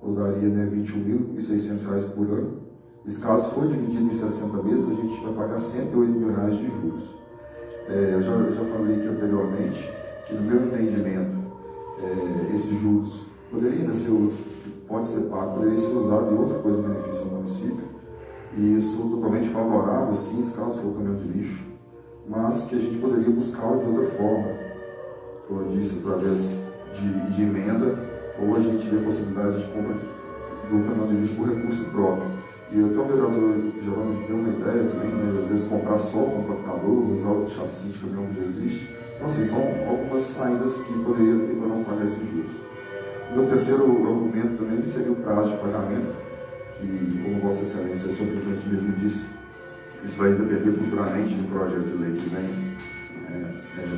ou daria, né, R$21.600 por ano. Esse caso for dividido em 60 meses, a gente vai pagar R$108 mil de juros. Eu já falei aqui anteriormente que, no meu entendimento, esses juros poderia ser usado em outra coisa em benefício ao município, e eu sou totalmente favorável, sim, esse caso for o caminhão de lixo, mas que a gente poderia buscar de outra forma, como eu disse, através de emenda, ou a gente vê a possibilidade de compra do caminhão de lixo por recurso próprio. E até o vereador Jerônimo deu uma ideia também, né, às vezes comprar só o compactador, usar o chassi de caminhão que já existe. Então, assim, são algumas saídas que poderia ter para não pagar esses juros. O meu terceiro argumento também seria o prazo de pagamento, que, como Vossa Excelência, senhor presidente mesmo disse, isso vai depender futuramente do projeto de lei que vem,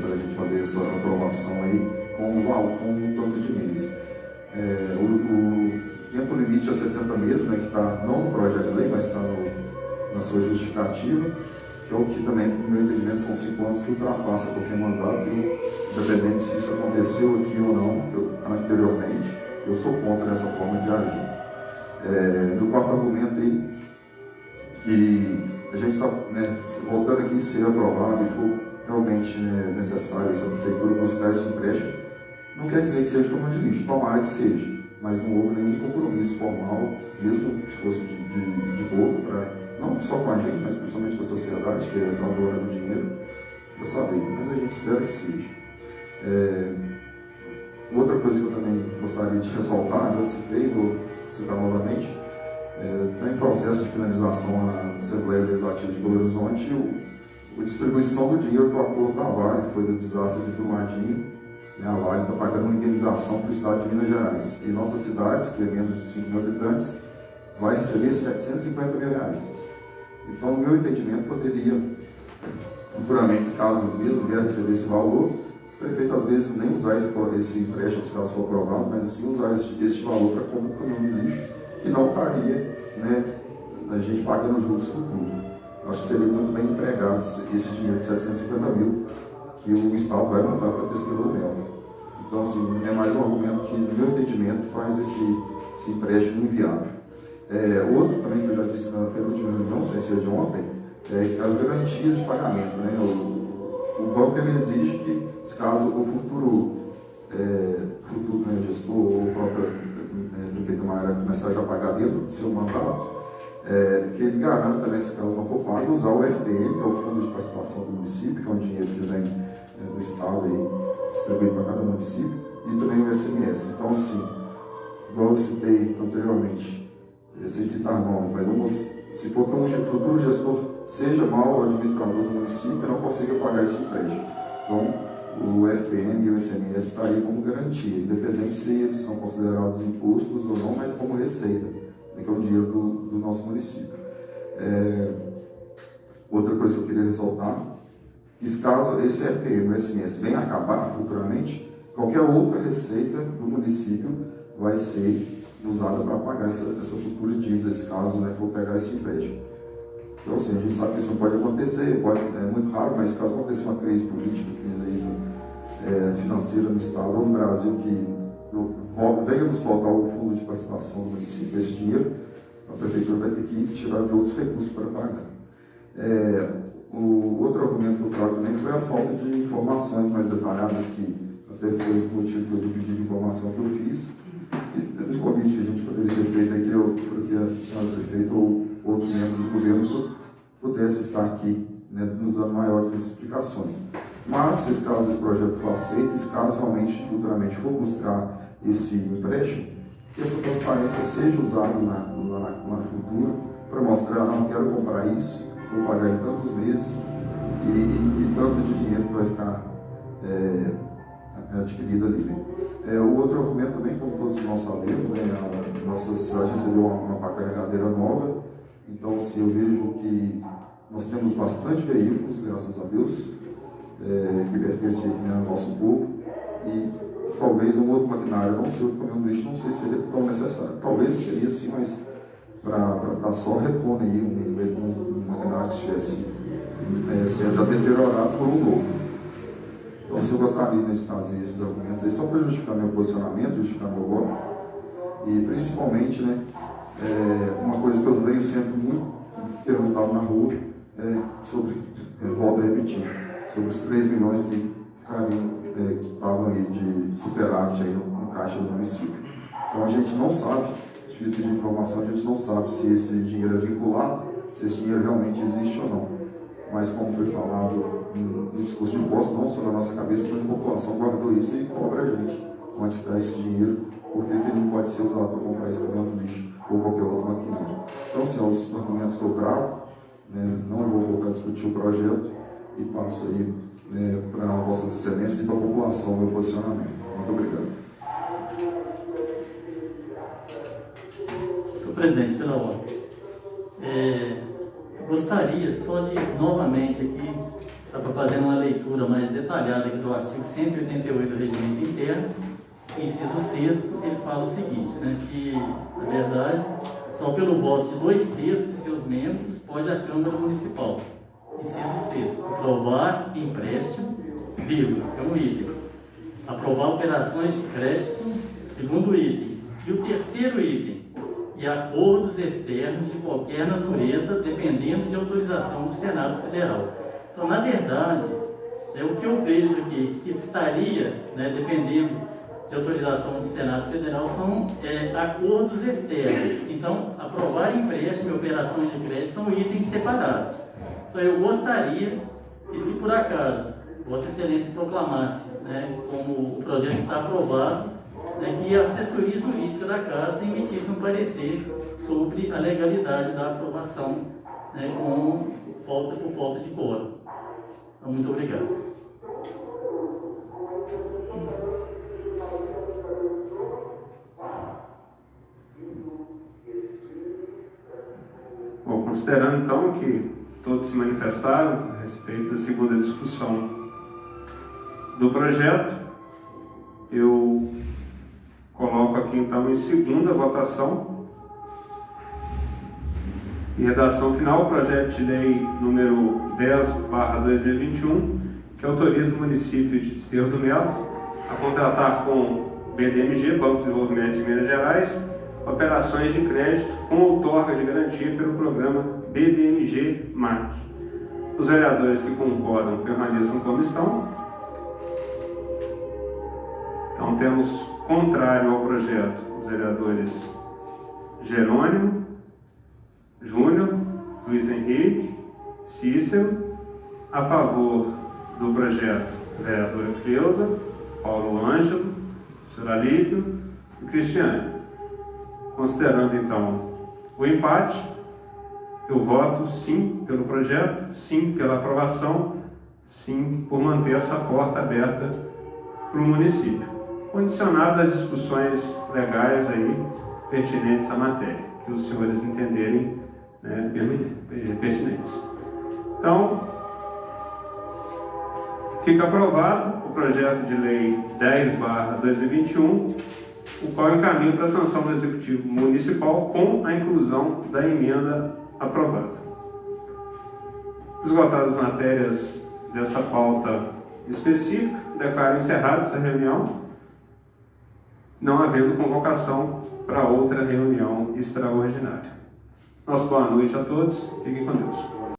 para a gente fazer essa aprovação aí com um tanto de meses. O tempo limite é 60 meses, né, que está não no projeto de lei, mas está na sua justificativa, que é o que também, no meu entendimento, são 5 anos que ultrapassa qualquer mandato, independente se isso aconteceu aqui ou não, anteriormente, eu sou contra essa forma de agir. Do quarto argumento aí, que a gente está, né, voltando aqui, ser aprovado e for realmente, né, necessário essa prefeitura buscar esse empréstimo, não quer dizer que seja caminhão de lixo, tomara que seja, mas não houve nenhum compromisso formal, mesmo que fosse de boca, não só com a gente, mas principalmente com a sociedade, que é a dona do dinheiro, para saber, mas a gente espera que seja. Outra coisa que eu também gostaria de ressaltar, já citei, vou citar novamente, está em processo de finalização na Assembleia Legislativa de Belo Horizonte a distribuição do dinheiro do acordo da Vale, que foi do desastre de Brumadinho. A Vale está pagando uma indenização para o Estado de Minas Gerais. E nossas cidades, que é menos de 5 mil habitantes, vai receber R$750 mil. Então, no meu entendimento, poderia, futuramente, caso mesmo vier receber esse valor, o prefeito às vezes nem usar esse empréstimo, se caso for aprovado, mas sim usar esse valor para comprar um caminhão de lixo, que não estaria, né, a gente pagando juros futuros. Eu acho que seria muito bem empregado esse dinheiro de 750 mil que o Estado vai mandar para a Desterro do Mel. Então, assim, é mais um argumento que, no meu entendimento, faz esse empréstimo inviável. Outro também que eu já disse na penúltima reunião, não sei se é de ontem, as garantias de pagamento. Né? O banco ele exige que, se caso o futuro gestor ou o próprio prefeito Maia começar já a pagar dentro do seu mandato, que ele garanta, né, se caso não for pago, usar o FPM, que é o Fundo de Participação do Município, que é um dinheiro que vem do Estado aí, distribuído para cada município, e também o SMS. Então, assim, igual eu citei anteriormente, sem citar nomes, mas vamos supor que um futuro gestor seja mau administrador do município e não consiga pagar esse empréstimo. Então, o FPM e o ICMS está aí como garantia, independente se eles são considerados impostos ou não, mas como receita, que é o dinheiro do nosso município. Outra coisa que eu queria ressaltar, que caso esse FPM e o ICMS venha a acabar futuramente, qualquer outra receita do município vai ser usada para pagar essa futura dívida, esse caso, né, for pegar esse empréstimo. Então, assim, a gente sabe que isso não pode acontecer, é muito raro, mas caso aconteça uma crise política, crise aí, financeira no Estado ou no Brasil, que venha nos faltar o fundo de participação do município, esse dinheiro, a prefeitura vai ter que tirar de outros recursos para pagar. O outro argumento que eu trago também foi a falta de informações mais detalhadas, que até foi o motivo do pedido de informação que eu fiz. E um convite que a gente poderia ter feito aqui, para que a senhora prefeita ou outro membro do governo pudesse estar aqui, né, nos dando maiores explicações. Mas, se esse caso desse projeto for aceito, se caso realmente futuramente for buscar esse empréstimo, que essa transparência seja usada na futura para mostrar, não quero comprar isso, vou pagar em tantos meses e tanto de dinheiro que vai ficar adquirido ali. Né? O outro argumento também, como todos nós sabemos, né, a nossa cidade recebeu uma carregadeira nova, então se eu vejo que nós temos bastante veículos, graças a Deus, que pertencem, né, ao nosso povo, e talvez um outro maquinário, não sei o caminhão do lixo, não sei se seria tão necessário, talvez seria sim, mas para estar só repondo aí um maquinário que estivesse já deteriorado por um novo. Então, se eu gostaria de trazer esses argumentos aí só para justificar meu posicionamento, justificar meu voto, e principalmente, né, uma coisa que eu venho sempre muito perguntado na rua sobre, volto a repetir, sobre os 3 milhões que ficariam, que estavam aí de superávit aí no caixa do município. Então a gente não sabe, difícil pedir informação, a gente não sabe se esse dinheiro é vinculado, se esse dinheiro realmente existe ou não. Mas como foi falado no discurso de imposto, não só na nossa cabeça, mas a população guardou isso e cobra a gente onde está esse dinheiro, porque ele não pode ser usado para comprar esse caminhão do lixo ou qualquer outro maquinário. Então, assim, os argumentos que eu trago, né, não vou voltar a discutir o projeto e passo aí, né, para vossas excelências e para a população o meu posicionamento. Muito obrigado. Senhor presidente, pela ordem, gostaria só de, novamente aqui, para fazer uma leitura mais detalhada aqui do artigo 188 do Regimento Interno, inciso 6º, ele fala o seguinte, né, que, na verdade, só pelo voto de 2/3 de seus membros pode a Câmara Municipal, inciso 6º, aprovar empréstimo, vírgula, é um item, aprovar operações de crédito, segundo item, e o terceiro item, e acordos externos de qualquer natureza, dependendo de autorização do Senado Federal. Então, na verdade, o que eu vejo aqui, que estaria, né, dependendo de autorização do Senado Federal, são acordos externos. Então, aprovar empréstimo e operações de crédito são itens separados. Então, eu gostaria que, se por acaso Vossa Excelência proclamasse, né, como o projeto está aprovado, né, que a assessoria jurídica da Casa emitisse um parecer sobre a legalidade da aprovação, né, por falta de quórum. Então, muito obrigado. Bom, considerando então que todos se manifestaram a respeito da segunda discussão do projeto, eu coloco aqui então em segunda votação e redação final o projeto de lei número 10/2021, que autoriza o município de Desterro do Melo a contratar com o BDMG, Banco de Desenvolvimento de Minas Gerais, operações de crédito com outorga de garantia pelo programa BDMG-MAC. Os vereadores que concordam permaneçam como estão. Então temos contrário ao projeto os vereadores Jerônimo, Júnior, Luiz Henrique, Cícero. A favor do projeto, vereadora Cleusa, Paulo Ângelo, Sr. Alípio e Cristiane. Considerando então o empate, eu voto sim pelo projeto, sim pela aprovação, sim, por manter essa porta aberta para o município, condicionado às discussões legais aí pertinentes à matéria, que os senhores entenderem, né, pertinentes. Então, fica aprovado o projeto de lei 10/2021, o qual encaminha para a sanção do Executivo Municipal com a inclusão da emenda aprovada. Esgotadas as matérias dessa pauta específica, declaro encerrada essa reunião, não havendo convocação para outra reunião extraordinária. Nossa boa noite a todos, fiquem com Deus.